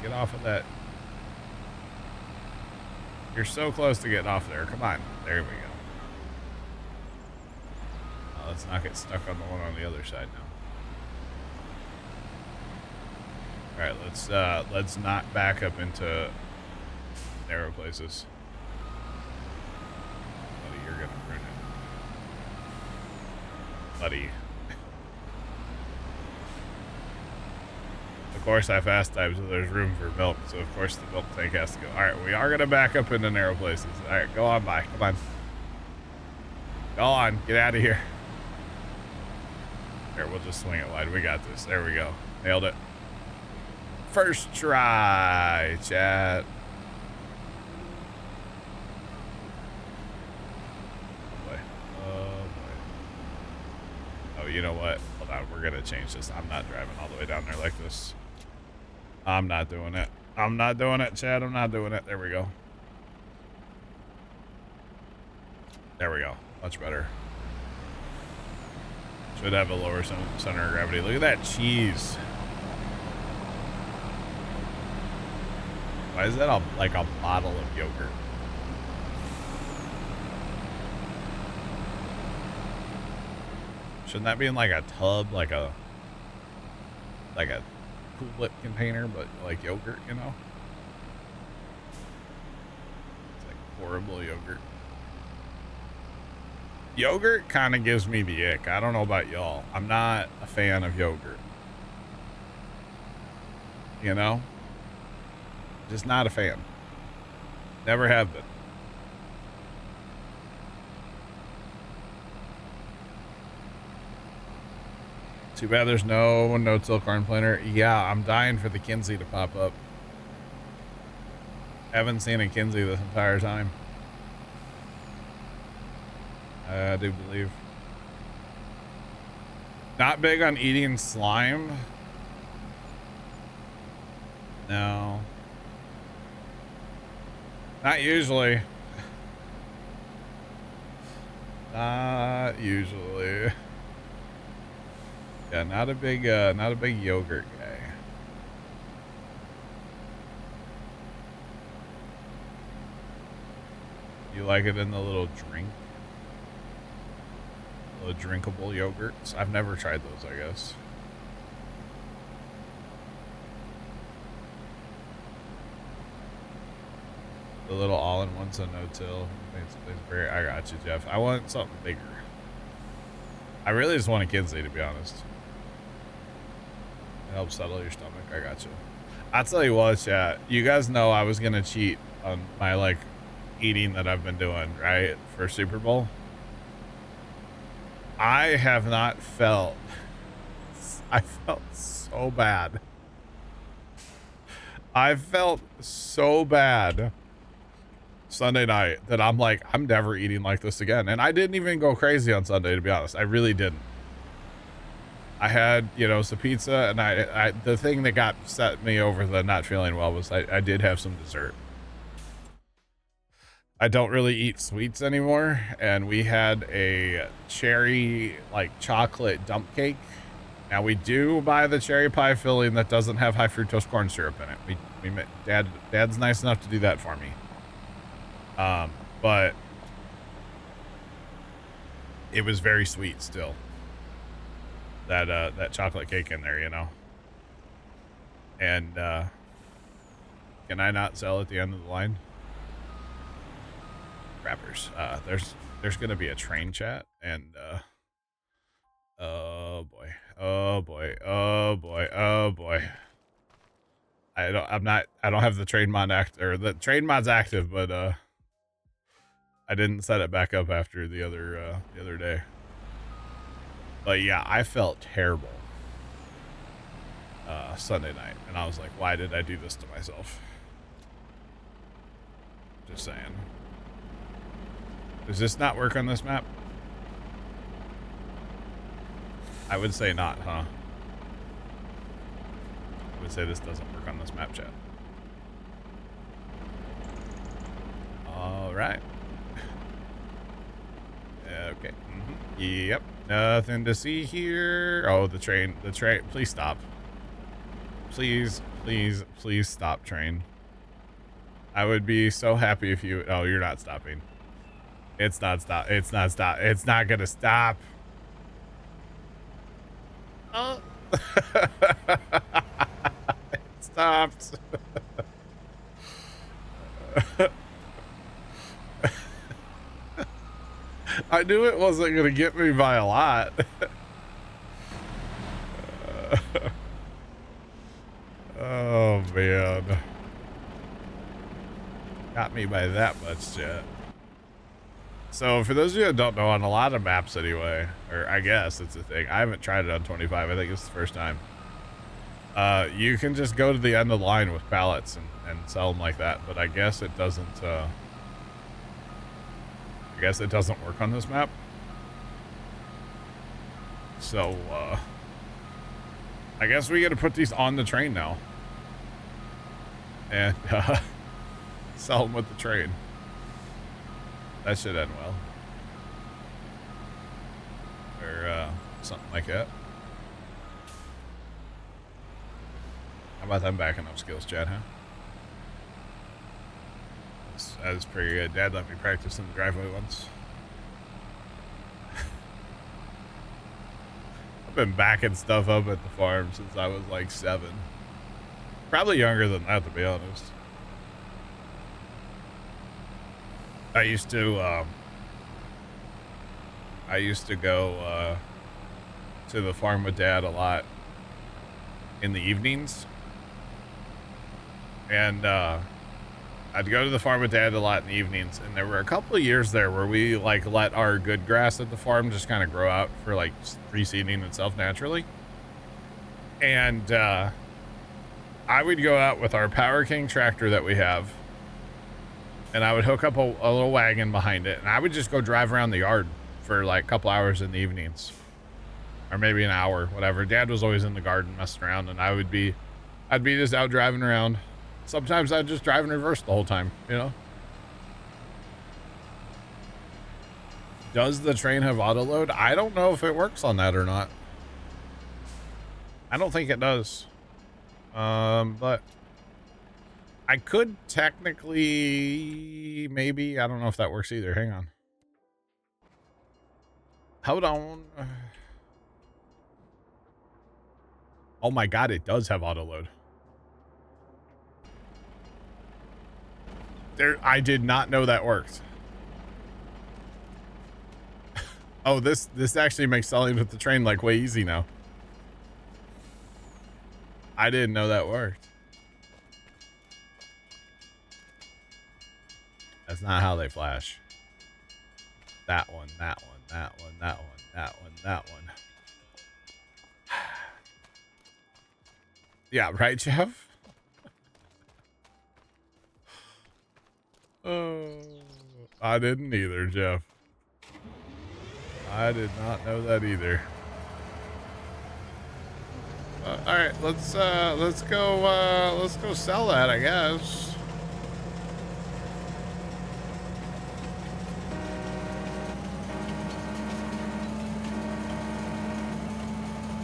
Get off of that. You're so close to getting off there. Come on. There we go. Let's not get stuck on the one on the other side now. All right, let's not back up into narrow places. Buddy, you're gonna ruin it. Buddy. Of course, I fast type, so there's room for milk. So of course the milk tank has to go. All right, we are gonna back up into narrow places. All right, go on by. Come on. Go on, get out of here. Here, we'll just swing it wide. We got this. There we go. Nailed it. First try, chat. Oh boy. Oh boy. Oh, you know what? Hold on. We're going to change this. I'm not driving all the way down there like this. I'm not doing it. I'm not doing it, Chad. I'm not doing it. There we go. There we go. Much better. Should have a lower center of gravity. Look at that cheese. Why is that like a bottle of yogurt? Shouldn't that be in like a tub, like a Cool Whip container, but like yogurt, you know? It's like horrible yogurt. Yogurt kind of gives me the ick. I don't know about y'all. I'm not a fan of yogurt. You know? Just not a fan. Never have been. Too bad there's no no-till corn planter. Yeah, I'm dying for the Kinsey to pop up. Haven't seen a Kinsey this entire time. I do believe. Not big on eating slime. No. Not usually. Not usually. Yeah, not a big yogurt guy. You like it in the little drink? Little drinkable yogurts? I've never tried those, I guess. The little all-in-ones on no-till. I got you, Jeff. I want something bigger. I really just want a Kinsey, to be honest. It helps settle your stomach. I got you. I'll tell you what, chat. You guys know I was gonna cheat on my like eating that I've been doing, right, for Super Bowl. I have not felt. I felt so bad. I felt so bad Sunday night that I'm like, I'm never eating like this again. And I didn't even go crazy on Sunday, to be honest. I really didn't. I had, you know, some pizza, and I the thing that got set me over the not feeling well was I did have some dessert. I don't really eat sweets anymore, and we had a cherry like chocolate dump cake. Now we do buy the cherry pie filling that doesn't have high fructose corn syrup in it. Dad's nice enough to do that for me. But it was very sweet still. That chocolate cake in there, you know. And can I not sell at the end of the line? Rappers. There's gonna be a train chat, and oh boy, oh boy, oh boy, oh boy. I don't have the trade mod or the trade mod's active, but I didn't set it back up after the other day. But yeah, I felt terrible Sunday night, and I was like, why did I do this to myself? Just saying. Does this not work on this map? I would say not, huh? I would say this doesn't work on this map, chat. All right. Okay. Mm-hmm. Yep. Nothing to see here. Oh, the train. The train. Please stop. Please stop, train. I would be so happy if you. Oh, you're not stopping. It's not stop. It's not stop. It's not gonna stop. Oh. It stopped. I knew it wasn't gonna get me by a lot. Oh man. Got me by that much, chat. So for those of you that don't know, on a lot of maps anyway, or I guess it's a thing. I haven't tried it on 25. I think it's the first time. You can just go to the end of the line with pallets and sell them like that. But I guess it doesn't. I guess it doesn't work on this map. So I guess we got to put these on the train now and sell them with the train. That should end well. Or something like that. How about them backing up skills, Chad, huh? That was pretty good. Dad let me practice in the driveway once. I've been backing stuff up at the farm since I was like 7. Probably younger than that, to be honest. I used to go to the farm with Dad a lot in the evenings. And I'd go to the farm with Dad a lot in the evenings, and there were a couple of years there where we like let our good grass at the farm just kind of grow out for like reseeding itself naturally. And I would go out with our Power King tractor that we have, and I would hook up a little wagon behind it, and I would just go drive around the yard for like a couple hours in the evenings, or maybe an hour, whatever. Dad was always in the garden messing around, and I'd be just out driving around. Sometimes I'd just drive in reverse the whole time, you know? Does the train have auto load? I don't know if it works on that or not. I don't think it does. But I could technically, maybe, I don't know if that works either. Hang on. Hold on. Oh my God, it does have auto load. I did not know that worked. Oh, this actually makes selling with the train like way easy now. I didn't know that worked. That's not how they flash. That one, that one, that one, that one, that one, that one. Yeah, right, Jeff? Oh, I didn't either, Jeff. I did not know that either. All right, let's go sell that, I guess.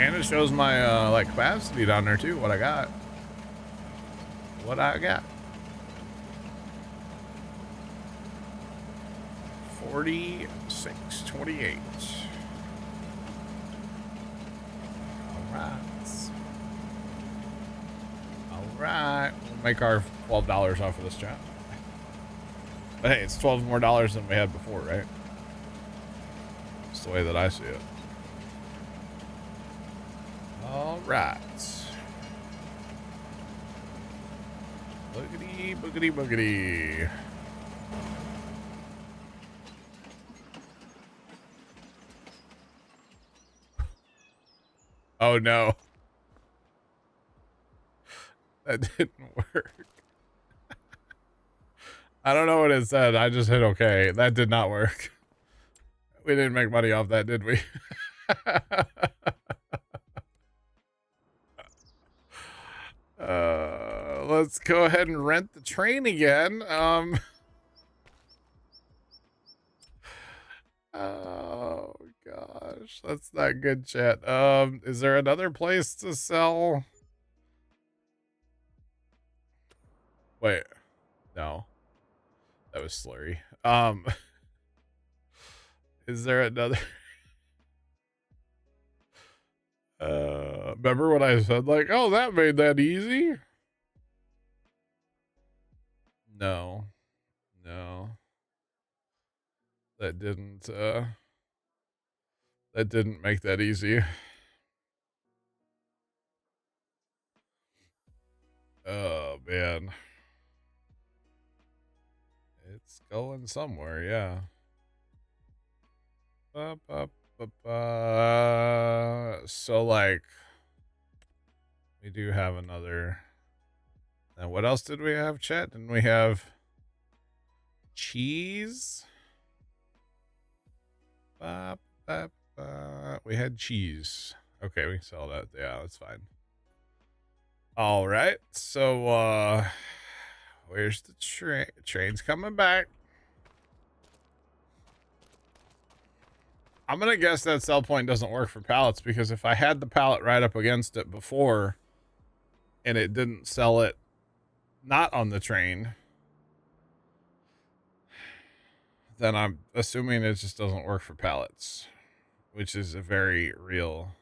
And it shows my like capacity down there too. What I got. 4628. All right. We'll make our $12 off of this chat. But hey, it's $12 more than we had before, right? That's the way that I see it. All right. Boogity, boogity, boogity. Oh no. That didn't work. I don't know what it said. I just hit okay. That did not work. We didn't make money off that, did we? Let's go ahead and rent the train again. Oh gosh, that's not good, chat. Is there another place to sell? Wait, no, that was slurry. Is there another? Remember what I said? Like, oh, that made that easy. No, that didn't. That didn't make that easy. Oh man, it's going somewhere. Yeah. So like we do have another. And what else did we have, chat? Didn't we have cheese? We had cheese. Okay, we can sell that. Yeah, that's fine. All right. So where's the train? Train's coming back. I'm gonna guess that sell point doesn't work for pallets, because if I had the pallet right up against it before and it didn't sell it not on the train, then I'm assuming it just doesn't work for pallets, which is a very real.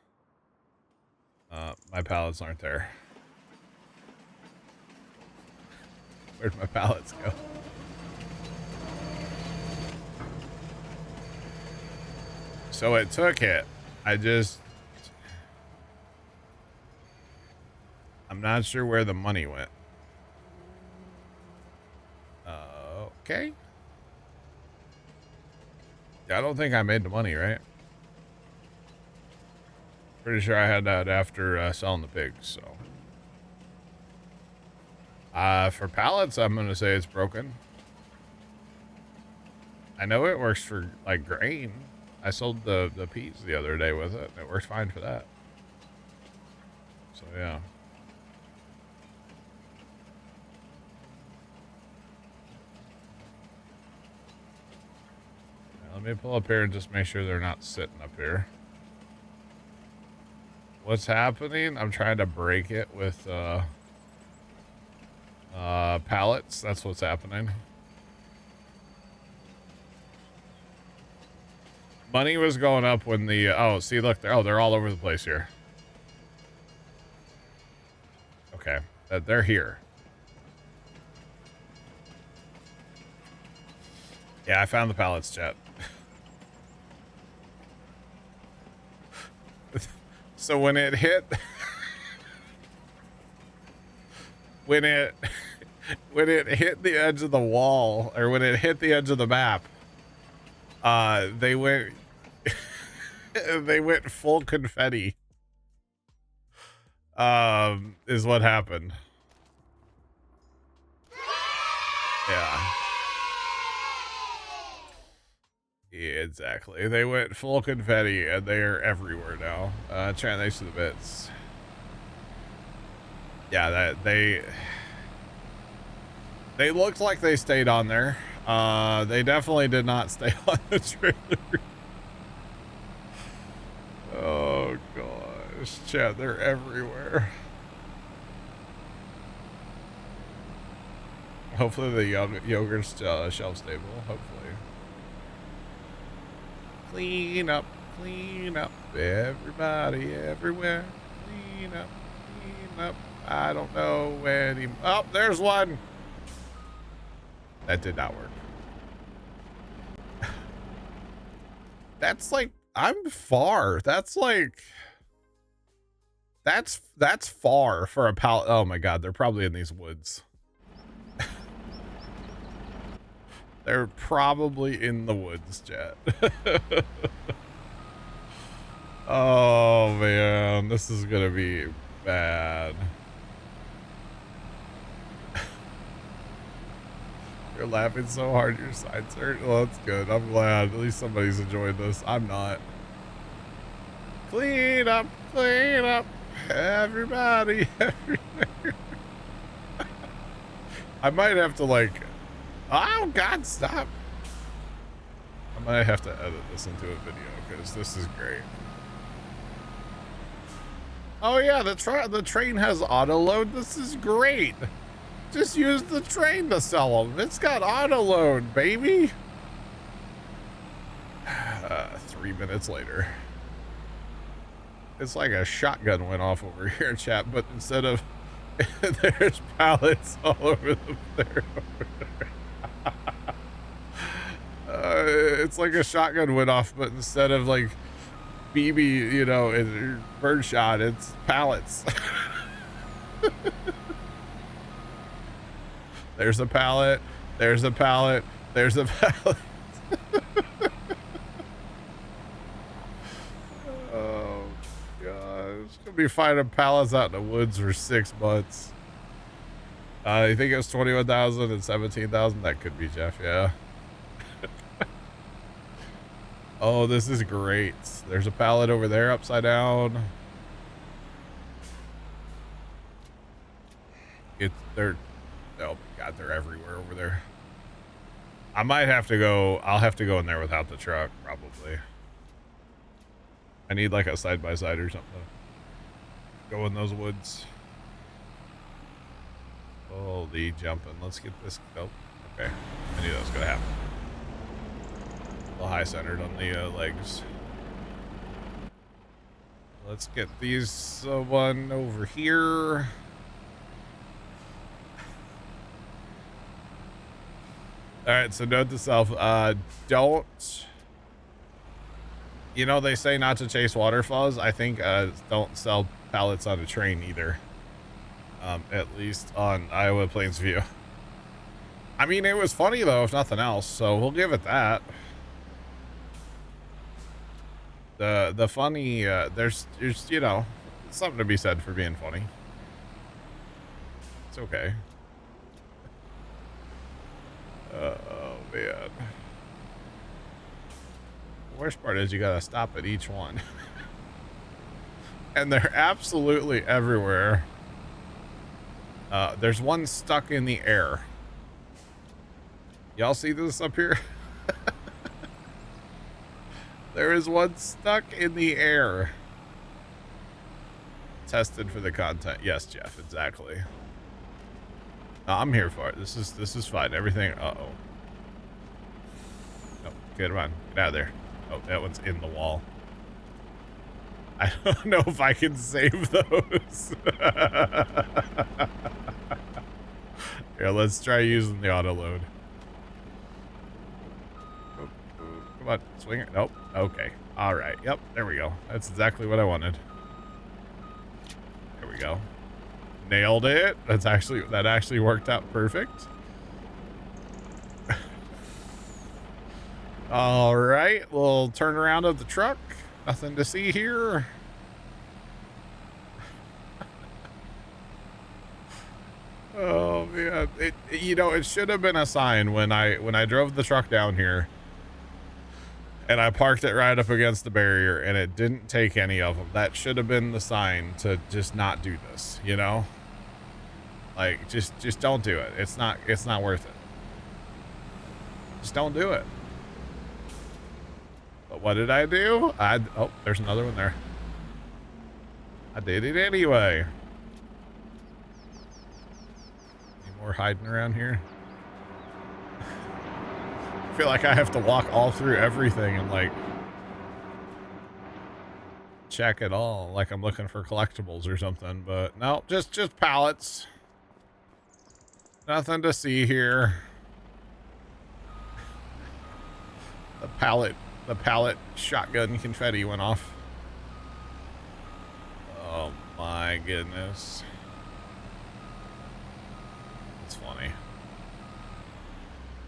My pallets aren't there. Where'd my pallets go? So it took it. I'm not sure where the money went. Okay. I don't think I made the money, right? Pretty sure I had that after selling the pigs, so. For pallets, I'm gonna say it's broken. I know it works for, like, grain. I sold the peas the other day with it. It works fine for that. So, yeah. Let me pull up here and just make sure they're not sitting up here. What's happening? I'm trying to break it with pallets. That's what's happening. Money was going up when the oh, see, look, they're all over the place here. Okay, they're here. Yeah, I found the pallets, chat. So when it hit when it hit the edge of the wall, or when it hit the edge of the map, they went they went full confetti. Is what happened. Yeah. Yeah, exactly. They went full confetti and they're everywhere now. Thanks to the bits. Yeah, that they looked like they stayed on there. They definitely did not stay on the trailer. Oh gosh, chat, they're everywhere. Hopefully the yogurt's shelf stable. Hopefully. Clean up, everybody, everywhere. Clean up. I don't know any. Oh, there's one. That did not work. That's like, I'm far. That's like, that's far for a pallet. Oh my God, they're probably in these woods. They're probably in the woods, chat. Oh man, this is gonna be bad. You're laughing so hard your sides hurt. Well, that's good. I'm glad. At least somebody's enjoying this. I'm not. Clean up, everybody, everywhere. I might have to like. Oh God, stop. I might have to edit this into a video because this is great. Oh yeah, the train has auto load. This is great. Just use the train to sell them. It's got auto load, baby. 3 minutes later. It's like a shotgun went off over here, chat, but instead of there's pallets all over there. It's like a shotgun went off, but instead of like BB, you know, and birdshot, it's pallets. There's a pallet. There's a pallet. There's a pallet. be finding pallets out in the woods for 6 months. You think it was 21,000 and 17,000? That could be Jeff, yeah. Oh, this is great. There's a pallet over there upside down. They're, oh God, they're everywhere over there. I might have to go, I'll have to go in there without the truck, probably. I need like a side-by-side or something. Go in those woods. Holy jumping. Let's get this. Oh, okay. I knew that was going to happen. A little high centered on the legs. Let's get these one over here. All right, so note to self, don't, you know, they say not to chase waterfalls. I think don't sell pallets on a train either. At least on Iowa Plains View. I mean, it was funny though, if nothing else, so we'll give it that. The funny, there's, you know, something to be said for being funny. It's okay. Oh man. The worst part is you gotta stop at each one. And they're absolutely everywhere. There's one stuck in the air. Y'all see this up here? There is one stuck in the air. Tested for the content. Yes, Jeff, exactly. No, I'm here for it. This is fine. Everything. Uh-oh. Oh, get on. Get out of there. Oh, that one's in the wall. I don't know if I can save those. Here, let's try using the auto load. Oh, come on, swing it. Nope. Okay. All right. Yep. There we go. That's exactly what I wanted. There we go. Nailed it. That actually worked out perfect. All right. We'll turn around of the truck. Nothing to see here. Oh man, you know, it should have been a sign when I drove the truck down here and I parked it right up against the barrier and it didn't take any of them. That should have been the sign to just not do this, you know? Like just don't do it. It's not worth it. Just don't do it. But what did I do? Oh, there's another one there. I did it anyway. Any more hiding around here? I feel like I have to walk all through everything and like check it all, like I'm looking for collectibles or something, but no, just pallets. Nothing to see here. The pallet shotgun confetti went off. Oh my goodness. It's funny.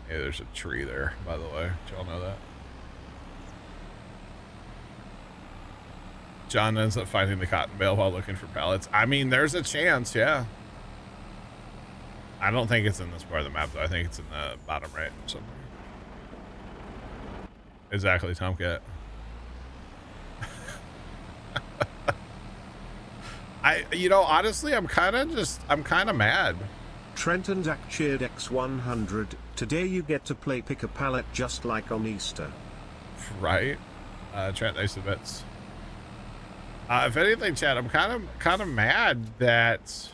Hey, there's a tree there, by the way. Did y'all know that? John ends up finding the cotton bale while looking for pallets. I mean, there's a chance, yeah. I don't think it's in this part of the map, though. I think it's in the bottom right somewhere. Exactly, Tomcat. You know, honestly, I'm kind of mad. Trent and Zach cheered X100. Today you get to play pick a pallet just like on Easter. Right? Trent, nice bits. If anything, Chad, I'm kind of mad that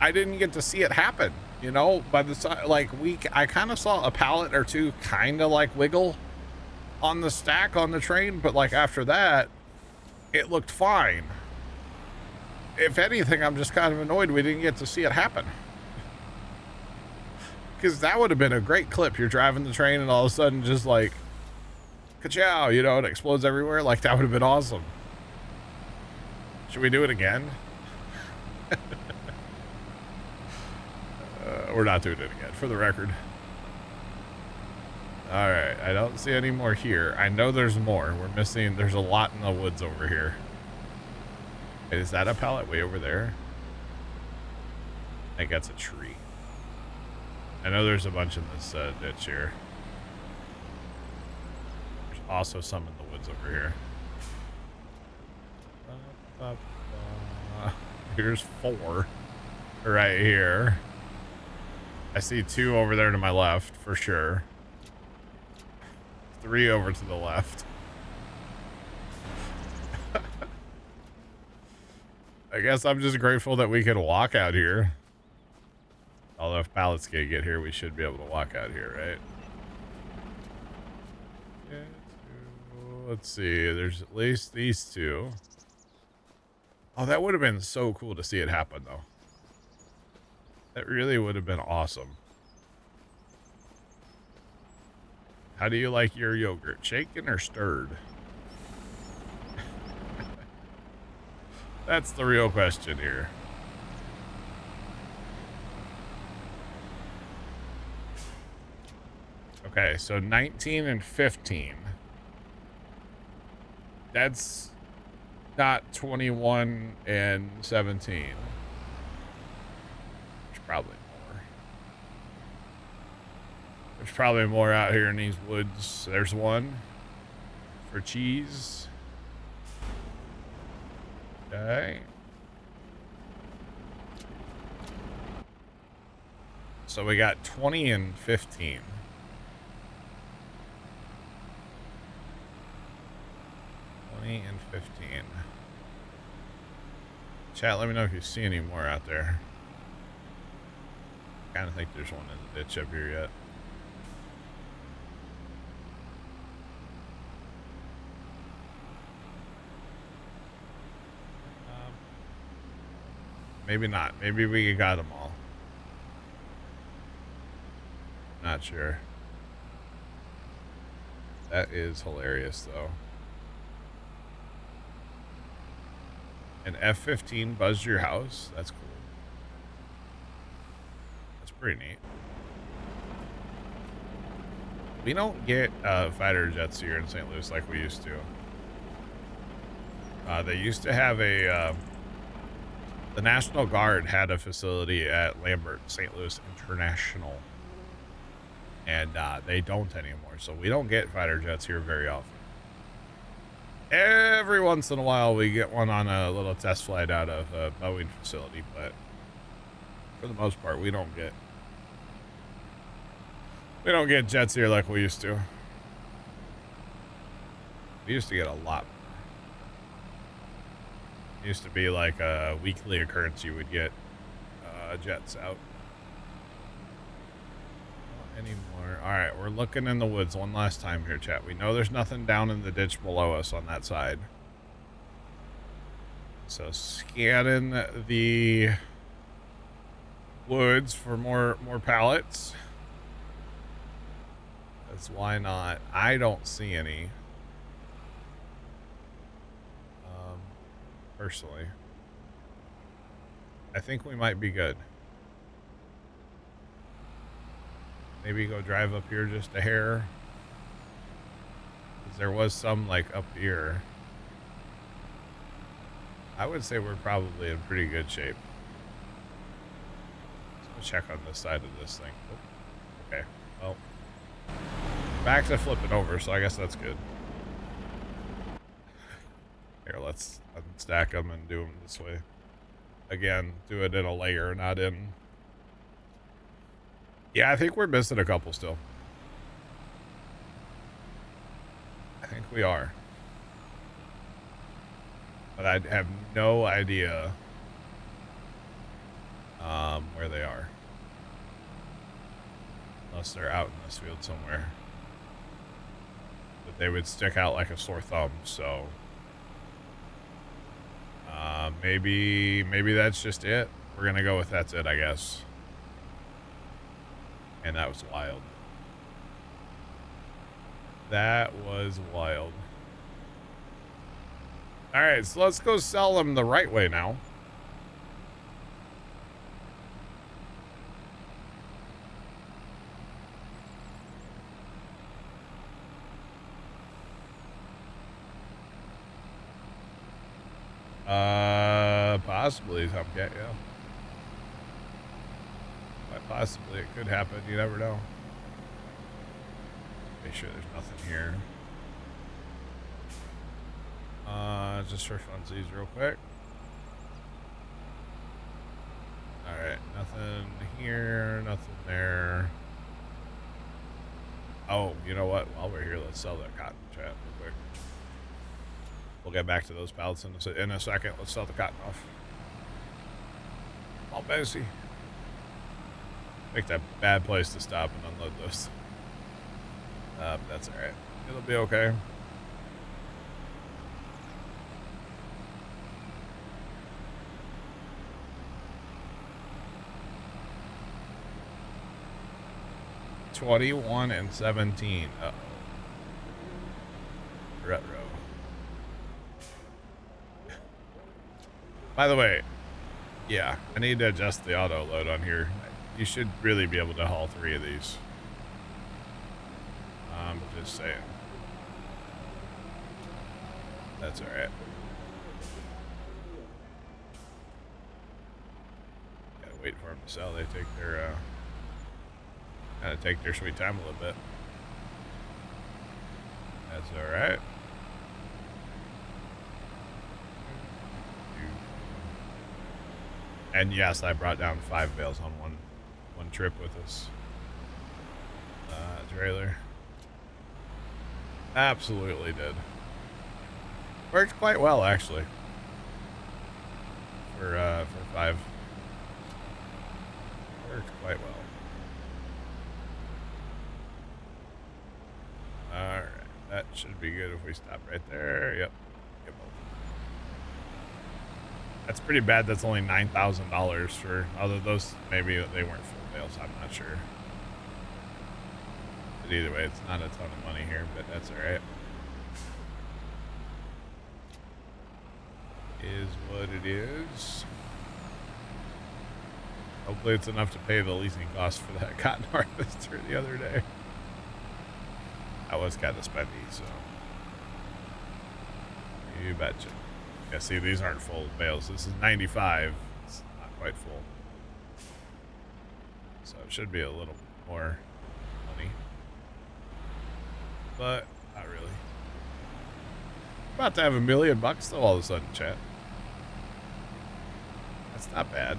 I didn't get to see it happen. You know, by the time, like, I kind of saw a pallet or two kind of like wiggle on the stack on the train, but like after that, it looked fine. If anything, I'm just kind of annoyed we didn't get to see it happen. Because that would have been a great clip. You're driving the train and all of a sudden just like, ka-chow, you know, it explodes everywhere. Like, that would have been awesome. Should we do it again? We're not doing it again, for the record. All right, I don't see any more here. I know there's more. We're missing, there's a lot in the woods over here. Is that a pallet way over there? I think that's a tree. I know there's a bunch in this ditch here. There's also some in the woods over here. Here's 4 right here. I see 2 over there to my left for sure. 3 over to the left. I guess I'm just grateful that we can walk out here. Although if pallets can't get here, we should be able to walk out here, right? Let's see. There's at least these 2. Oh, that would have been so cool to see it happen, though. That really would have been awesome. How do you like your yogurt? Shaken or stirred? That's the real question here. Okay, so 19 and 15. That's not 21 and 17. There's probably more. There's probably more out here in these woods. There's one for cheese. Okay. So we got 20 and 15. 20 and 15. Chat, let me know if you see any more out there. I kind of think there's one in the ditch up here yet. Maybe not. Maybe we got them all. Not sure. That is hilarious, though. An F-15 buzzed your house? That's cool. That's pretty neat. We don't get fighter jets here in St. Louis like we used to. They used to have a... the National Guard had a facility at Lambert, St. Louis International. And they don't anymore. So we don't get fighter jets here very often. Every once in a while we get one on a little test flight out of a Boeing facility. But for the most part, we don't get jets here like we used to. We used to get a lot. It used to be like a weekly occurrence. You would get jets out. Not anymore. All right, we're looking in the woods one last time here, chat. We know there's nothing down in the ditch below us on that side. So scanning the woods for more pallets. That's why not. I don't see any. Personally, I think we might be good. Maybe go drive up here just a hair. 'Cause there was some like up here. I would say we're probably in pretty good shape. Let's go check on this side of this thing. Oh, okay. Well, back to flipping over, so I guess that's good. Here, let's unstack them and do them this way. Again, do it in a layer, not in... Yeah, I think we're missing a couple still. I think we are. But I have no idea where they are. Unless they're out in this field somewhere. But they would stick out like a sore thumb, so... maybe that's just it. We're gonna go with that's it, I guess. And that was wild. That was wild. Alright, so let's go sell them the right way now. possibly, Tomcat, yeah. Quite possibly it could happen. You never know. Make sure there's nothing here. Just for funsies real quick. Alright, nothing here, nothing there. Oh, you know what? While we're here, let's sell that cotton, chat, real quick. We'll get back to those pallets in a second. Let's sell the cotton off. All busy. Picked a bad place to stop and unload those. That's alright. It'll be okay. $21 and $17. Uh-oh. Retro. By the way, yeah, I need to adjust the auto load on here. You should really be able to haul 3 of these. I'm just saying. That's alright. Gotta wait for them to sell. They take their, gotta take their sweet time a little bit. That's alright. And yes, I brought down 5 bales on one trip with us. Trailer. Absolutely did. Worked quite well, actually. For 5. Worked quite well. Alright, that should be good if we stop right there. Yep. That's pretty bad. That's only $9,000 for, although those, maybe they weren't full bales. I'm not sure. But either way, it's not a ton of money here, but that's all right. Is what it is. Hopefully it's enough to pay the leasing cost for that cotton harvester the other day. That was kind of spendy, so. You betcha. Yeah, see, these aren't full bales. This is 95. It's not quite full. So it should be a little more money. But not really. About to have $1 million though all of a sudden, chat. That's not bad.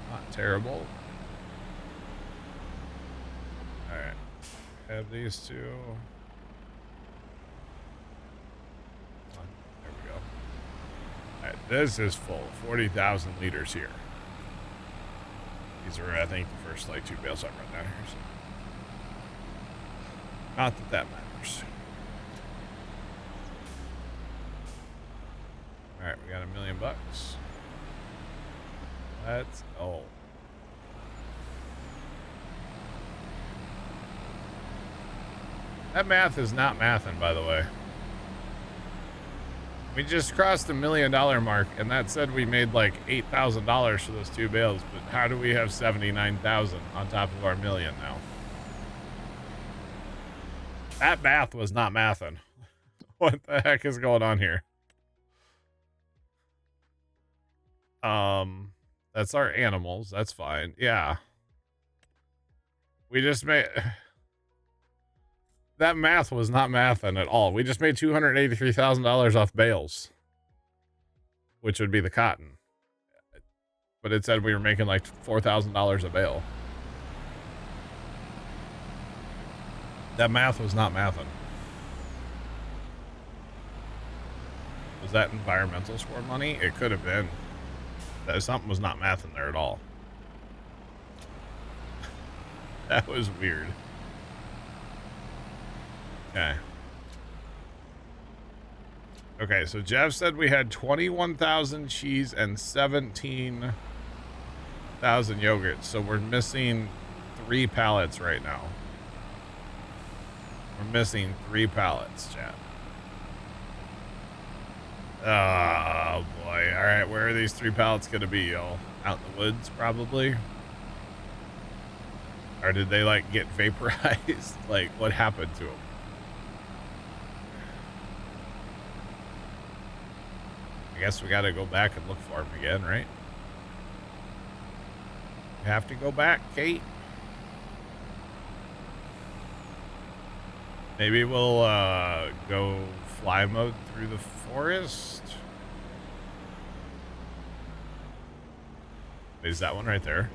Not terrible. Alright. Have these two. Alright, this is full. 40,000 liters here. These are, I think, the first like 2 bales I've run down here. So. Not that that matters. Alright, we got $1 million. Let's go. That math is not mathing, by the way. We just crossed the $1 million mark, and that said we made like $8,000 for those 2 bales. But how do we have 79,000 on top of our $1 million now? That math was not mathing. What the heck is going on here? That's our animals. That's fine. Yeah. We just made. That math was not mathing at all. We just made $283,000 off bales, which would be the cotton. But it said we were making like $4,000 a bale. That math was not mathing. Was that environmental score money? It could have been. That something was not mathing there at all. That was weird. Okay. Okay, so Jeff said we had 21,000 cheese and 17,000 yogurt. So we're missing 3 pallets right now. We're missing 3 pallets, chat. Oh boy. All right, where are these 3 pallets gonna be, y'all? Out in the woods, probably. Or did they like get vaporized? Like, what happened to them? I guess we gotta go back and look for him again, right? We have to go back, Kate. Maybe we'll go fly mode through the forest. Is that one right there?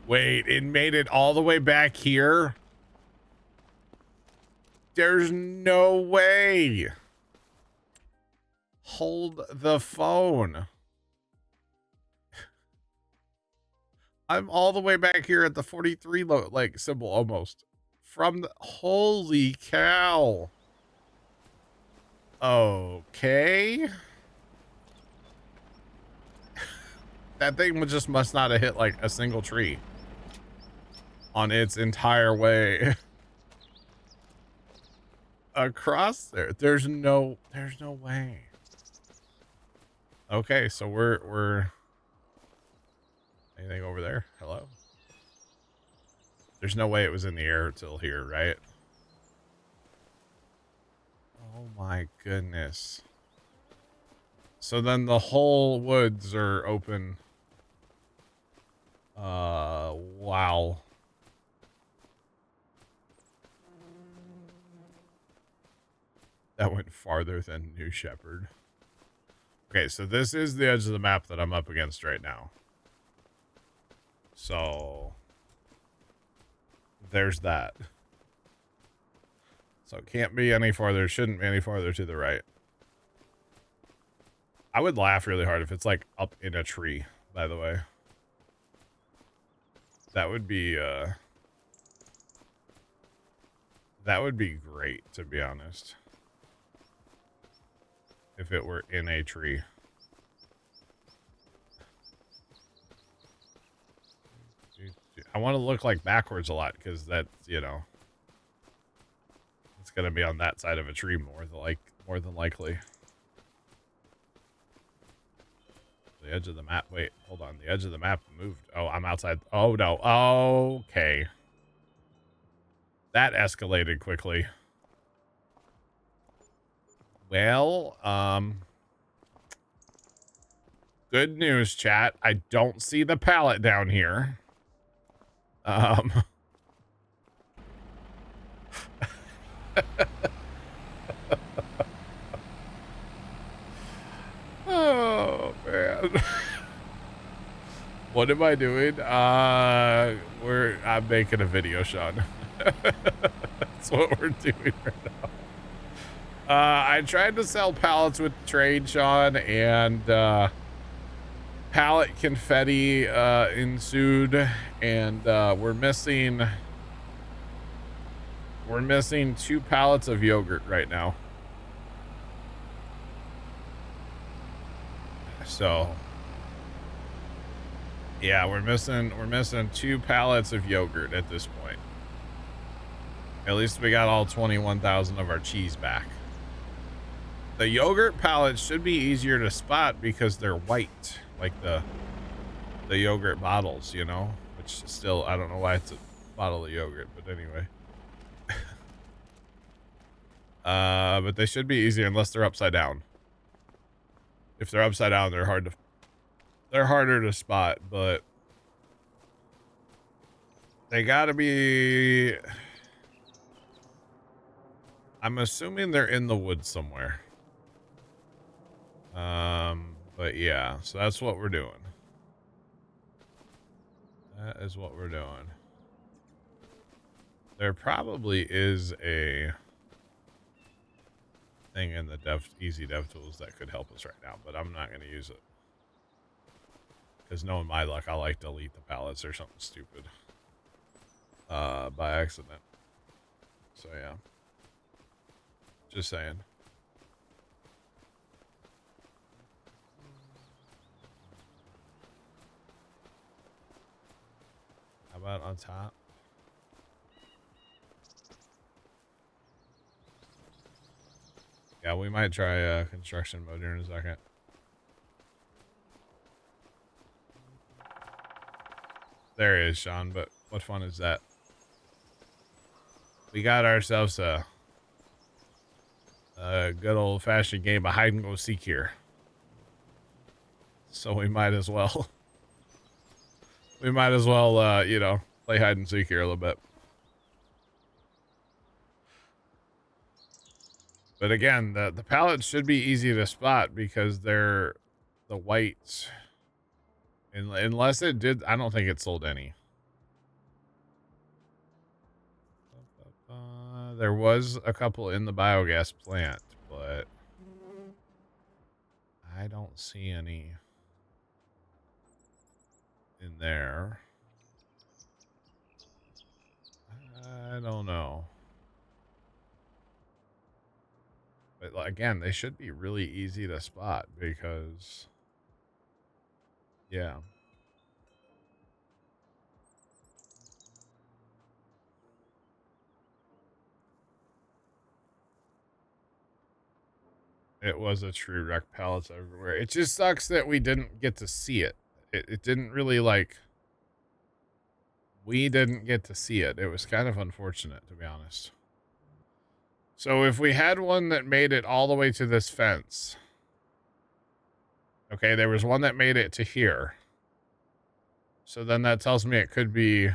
Wait, it made it all the way back here? There's no way. Hold the phone. I'm all the way back here at the 43 like symbol almost. From the holy cow. Okay. That thing just must not have hit like a single tree on its entire way across there. There's no way. Okay, so we're anything over there? Hello? There's no way it was in the air till here, right? Oh my goodness. So then the whole woods are open. Wow. That went farther than New Shepherd. Okay, so this is the edge of the map that I'm up against right now. So there's that. So it can't be any farther, shouldn't be any farther to the right. I would laugh really hard if it's like up in a tree, by the way. That would be great, to be honest. If it were in a tree. I want to look like backwards a lot because that's, you know, it's gonna be on that side of a tree more than likely. The edge of the map. Wait, hold on. The edge of the map moved. Oh, I'm outside. Oh no. Okay. That escalated quickly. Well, good news, chat. I don't see the pallet down here. Oh man. What am I doing? I'm making a video, Sean. That's what we're doing right now. I tried to sell pallets with trade, Sean, and pallet confetti ensued, and we're missing 2 pallets of yogurt right now. So yeah, we're missing 2 pallets of yogurt at this point. At least we got all 21,000 of our cheese back. The yogurt pallets should be easier to spot because they're white, like the yogurt bottles, you know, which still, I don't know why it's a bottle of yogurt, but anyway. But they should be easier unless they're upside down. If they're upside down, they're harder to spot, but they gotta be, I'm assuming they're in the woods somewhere. But yeah, so that's what we're doing. That is what we're doing. There probably is a thing in the easy dev tools that could help us right now, but I'm not going to use it. Because knowing my luck, I'll like delete the pallets or something stupid. By accident. So yeah. Just saying. How about on top? Yeah, we might try construction mode here in a second. There it is, Sean, but what fun is that? We got ourselves a A good old fashioned game of hide and go seek here. So we might as well, you know, play hide and seek here a little bit. But again, the pallets should be easy to spot because they're the whites. Unless it did, I don't think it sold any. There was a couple in the biogas plant, but I don't see any in there. I don't know. But again, they should be really easy to spot because, yeah. It was a true wreck, pallets everywhere. It just sucks that we didn't get to see it. It didn't really like, we didn't get to see it. It was kind of unfortunate, to be honest. So if we had one that made it all the way to this fence, okay, there was one that made it to here. So then that tells me it could be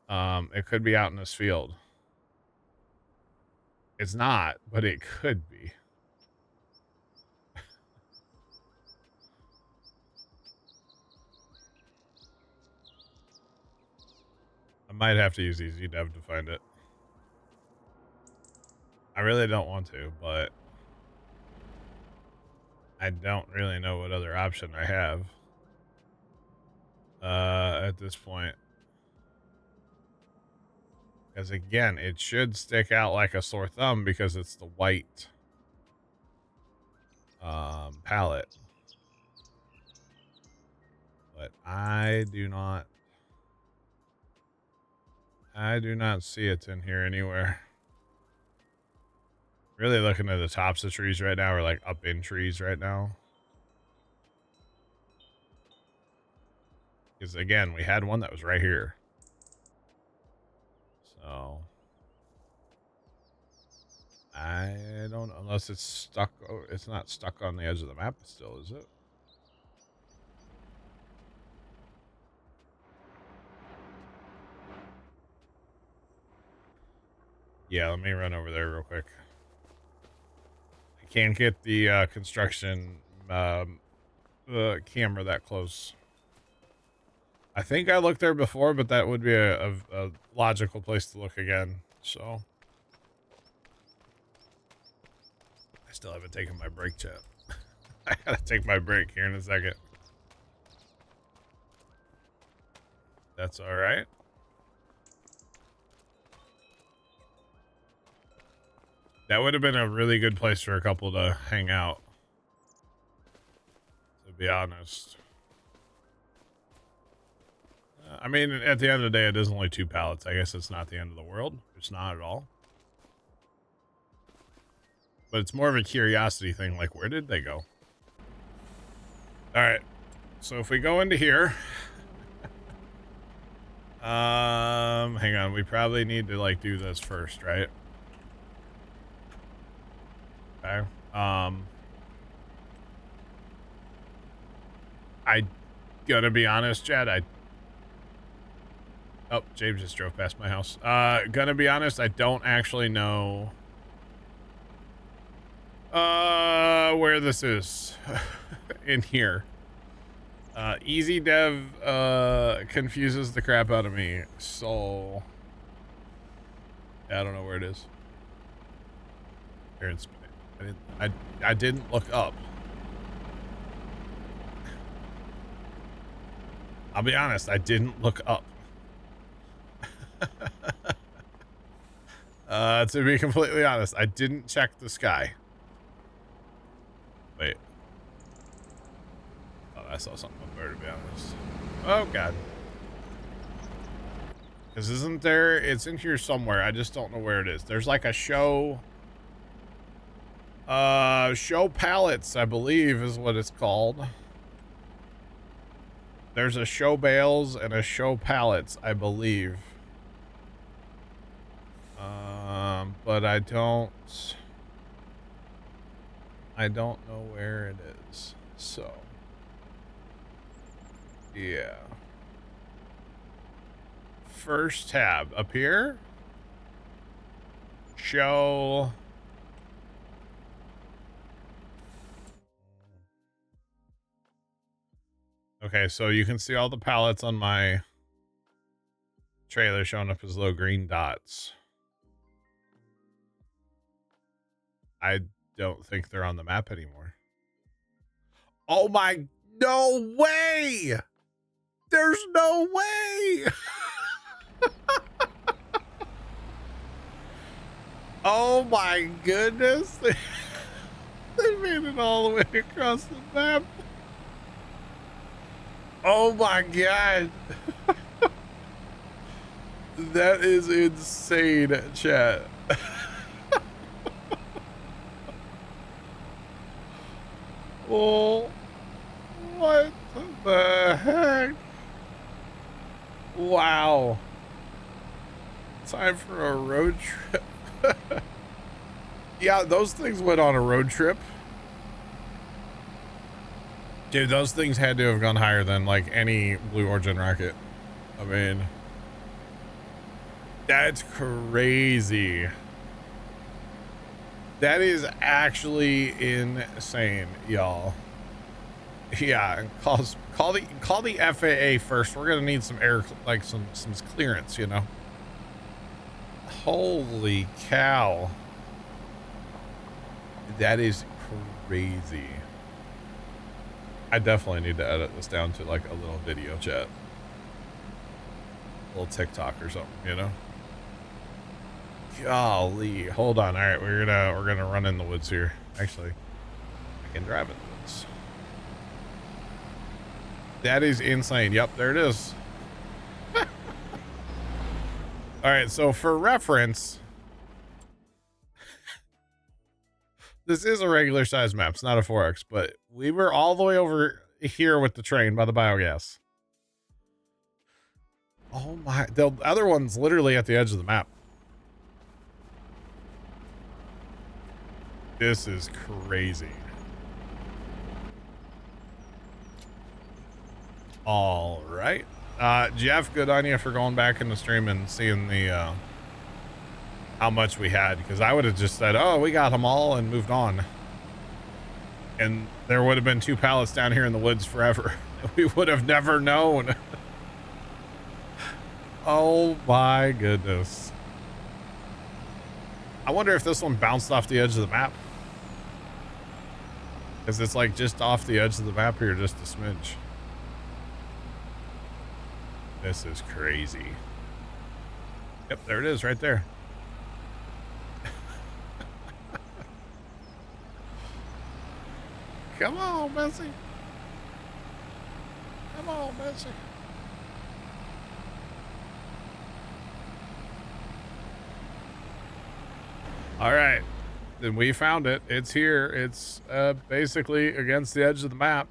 out in this field. It's not, but it could be. I might have to use EasyDev to find it. I really don't want to, but I don't really know what other option I have at this point. Because again, it should stick out like a sore thumb because it's the white palette. But I do not see it in here anywhere. Really looking at the tops of trees right now, or like up in trees right now. Because again, we had one that was right here. So I don't know, unless it's stuck. Oh, it's not stuck on the edge of the map still, is it? Yeah, let me run over there real quick. I can't get the construction camera that close. I think I looked there before, but that would be a logical place to look again. So I still haven't taken my break, chat. I gotta take my break here in a second. That's all right. That would have been a really good place for a couple to hang out, to be honest. I mean, at the end of the day, it is only 2 pallets. I guess it's not the end of the world. It's not at all. But it's more of a curiosity thing. Like, where did they go? All right. So if we go into here, hang on. We probably need to like do this first, right? Okay. I gotta be honest, Chad. Oh, James just drove past my house. Gonna be honest, I don't actually know where this is in here. EasyDev confuses the crap out of me, so I don't know where it is. Here in Spain. I didn't look up. I'll be honest, I didn't look up. To be completely honest, I didn't check the sky. Wait. Oh, I saw something up there, to be honest. Oh, God. Because isn't there... It's in here somewhere. I just don't know where it is. There's like a show... show pallets, I believe, is what it's called. There's a show bales and a show pallets, I believe. but I don't know where it is. So, yeah. First tab up here. Show. Okay, so you can see all the pallets on my trailer showing up as little green dots. I don't think they're on the map anymore. Oh my, no way! There's no way! Oh my goodness. They made it all the way across the map. Oh my god. That is insane, chat. Oh, what the heck? Wow. Time for a road trip. Yeah, those things went on a road trip. Dude, those things had to have gone higher than like any Blue Origin rocket. I mean, that's crazy. That is actually insane, y'all. Yeah, call the FAA first. We're gonna need some air, like some clearance, you know. Holy cow. That is crazy. I definitely need to edit this down to like a little video chat. A little TikTok or something, you know? Golly. Hold on. All right, we're gonna run in the woods here. Actually, I can drive in the woods. That is insane. Yep, there it is. All right, so for reference, this is a regular size map. It's not a 4X, but we were all the way over here with the train by the biogas. Oh my, the other one's literally at the edge of the map. This is crazy. All right. Jeff, good on you for going back in the stream and seeing the, how much we had, because I would have just said, oh, we got them all and moved on. And there would have been 2 pallets down here in the woods forever. We would have never known. Oh my goodness. I wonder if this one bounced off the edge of the map. Because it's like just off the edge of the map here, just a smidge. This is crazy. Yep, there it is right there. Come on, Bessie. Come on, Bessie. All right. Then we found it. It's here. It's basically against the edge of the map.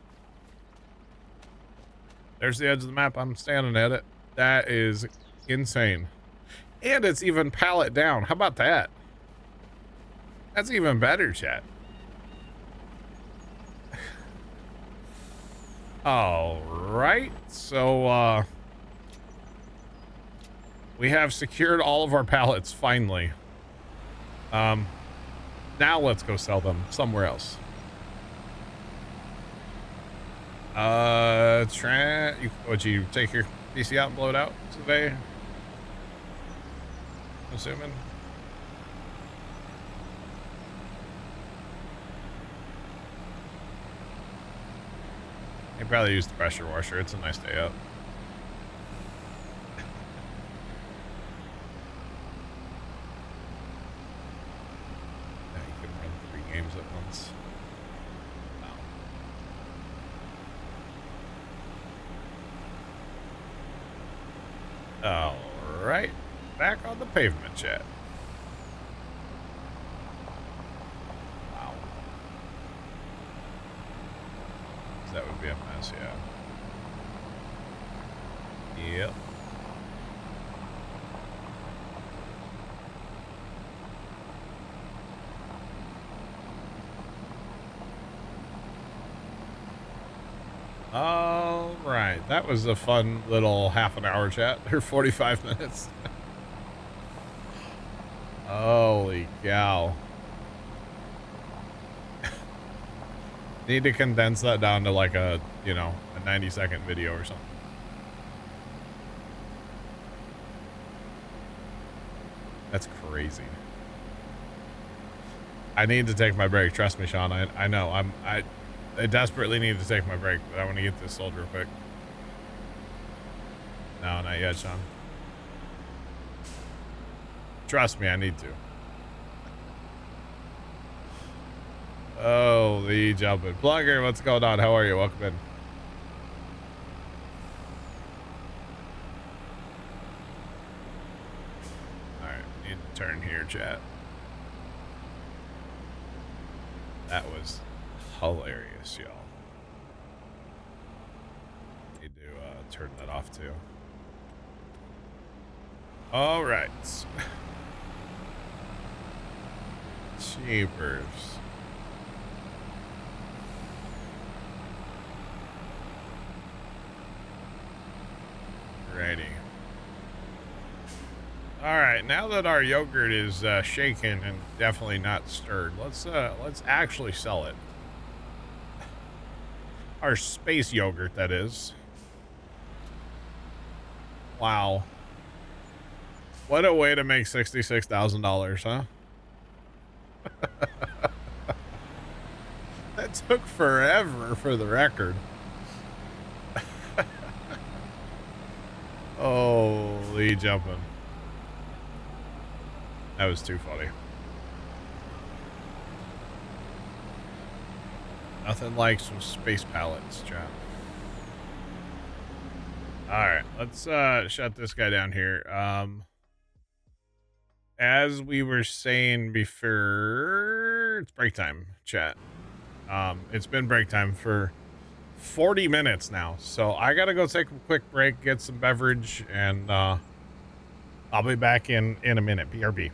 There's the edge of the map. I'm standing at it. That is insane. And it's even pallet down. How about that? That's even better, chat. All right. So, we have secured all of our pallets, finally. Now let's go sell them somewhere else. Would you take your PC out and blow it out today? I'm assuming. You probably use the pressure washer. It's a nice day out. Yeah, you can run 3 games at once. All right, back on the pavement, chat. Wow. That would be a mess, yeah. Yep. right, that was a fun little half an hour chat, or 45 minutes. Holy cow. Need to condense that down to like a, you know, a 90-second video or something. That's crazy. I need to take my break. Trust me, Sean. I know. I desperately need to take my break, but I want to get this sold real quick. No, not yet, Sean. Trust me, I need to. Oh, the jumping. Plugger, what's going on? How are you? Welcome in. Alright, need to turn here, chat. That was hilarious, y'all. Need to turn that off too. All right. Cheapers. Righty. All right, now that our yogurt is shaken and definitely not stirred, let's actually sell it. Our space yogurt, that is. Wow. What a way to make $66,000, huh? That took forever, for the record. Holy jumping. That was too funny. Nothing like some space pallets, chat. Alright, let's shut this guy down here. As we were saying before, it's break time, chat. It's been break time for 40 minutes now, so I gotta go take a quick break, get some beverage, and I'll be back in a minute. BRB.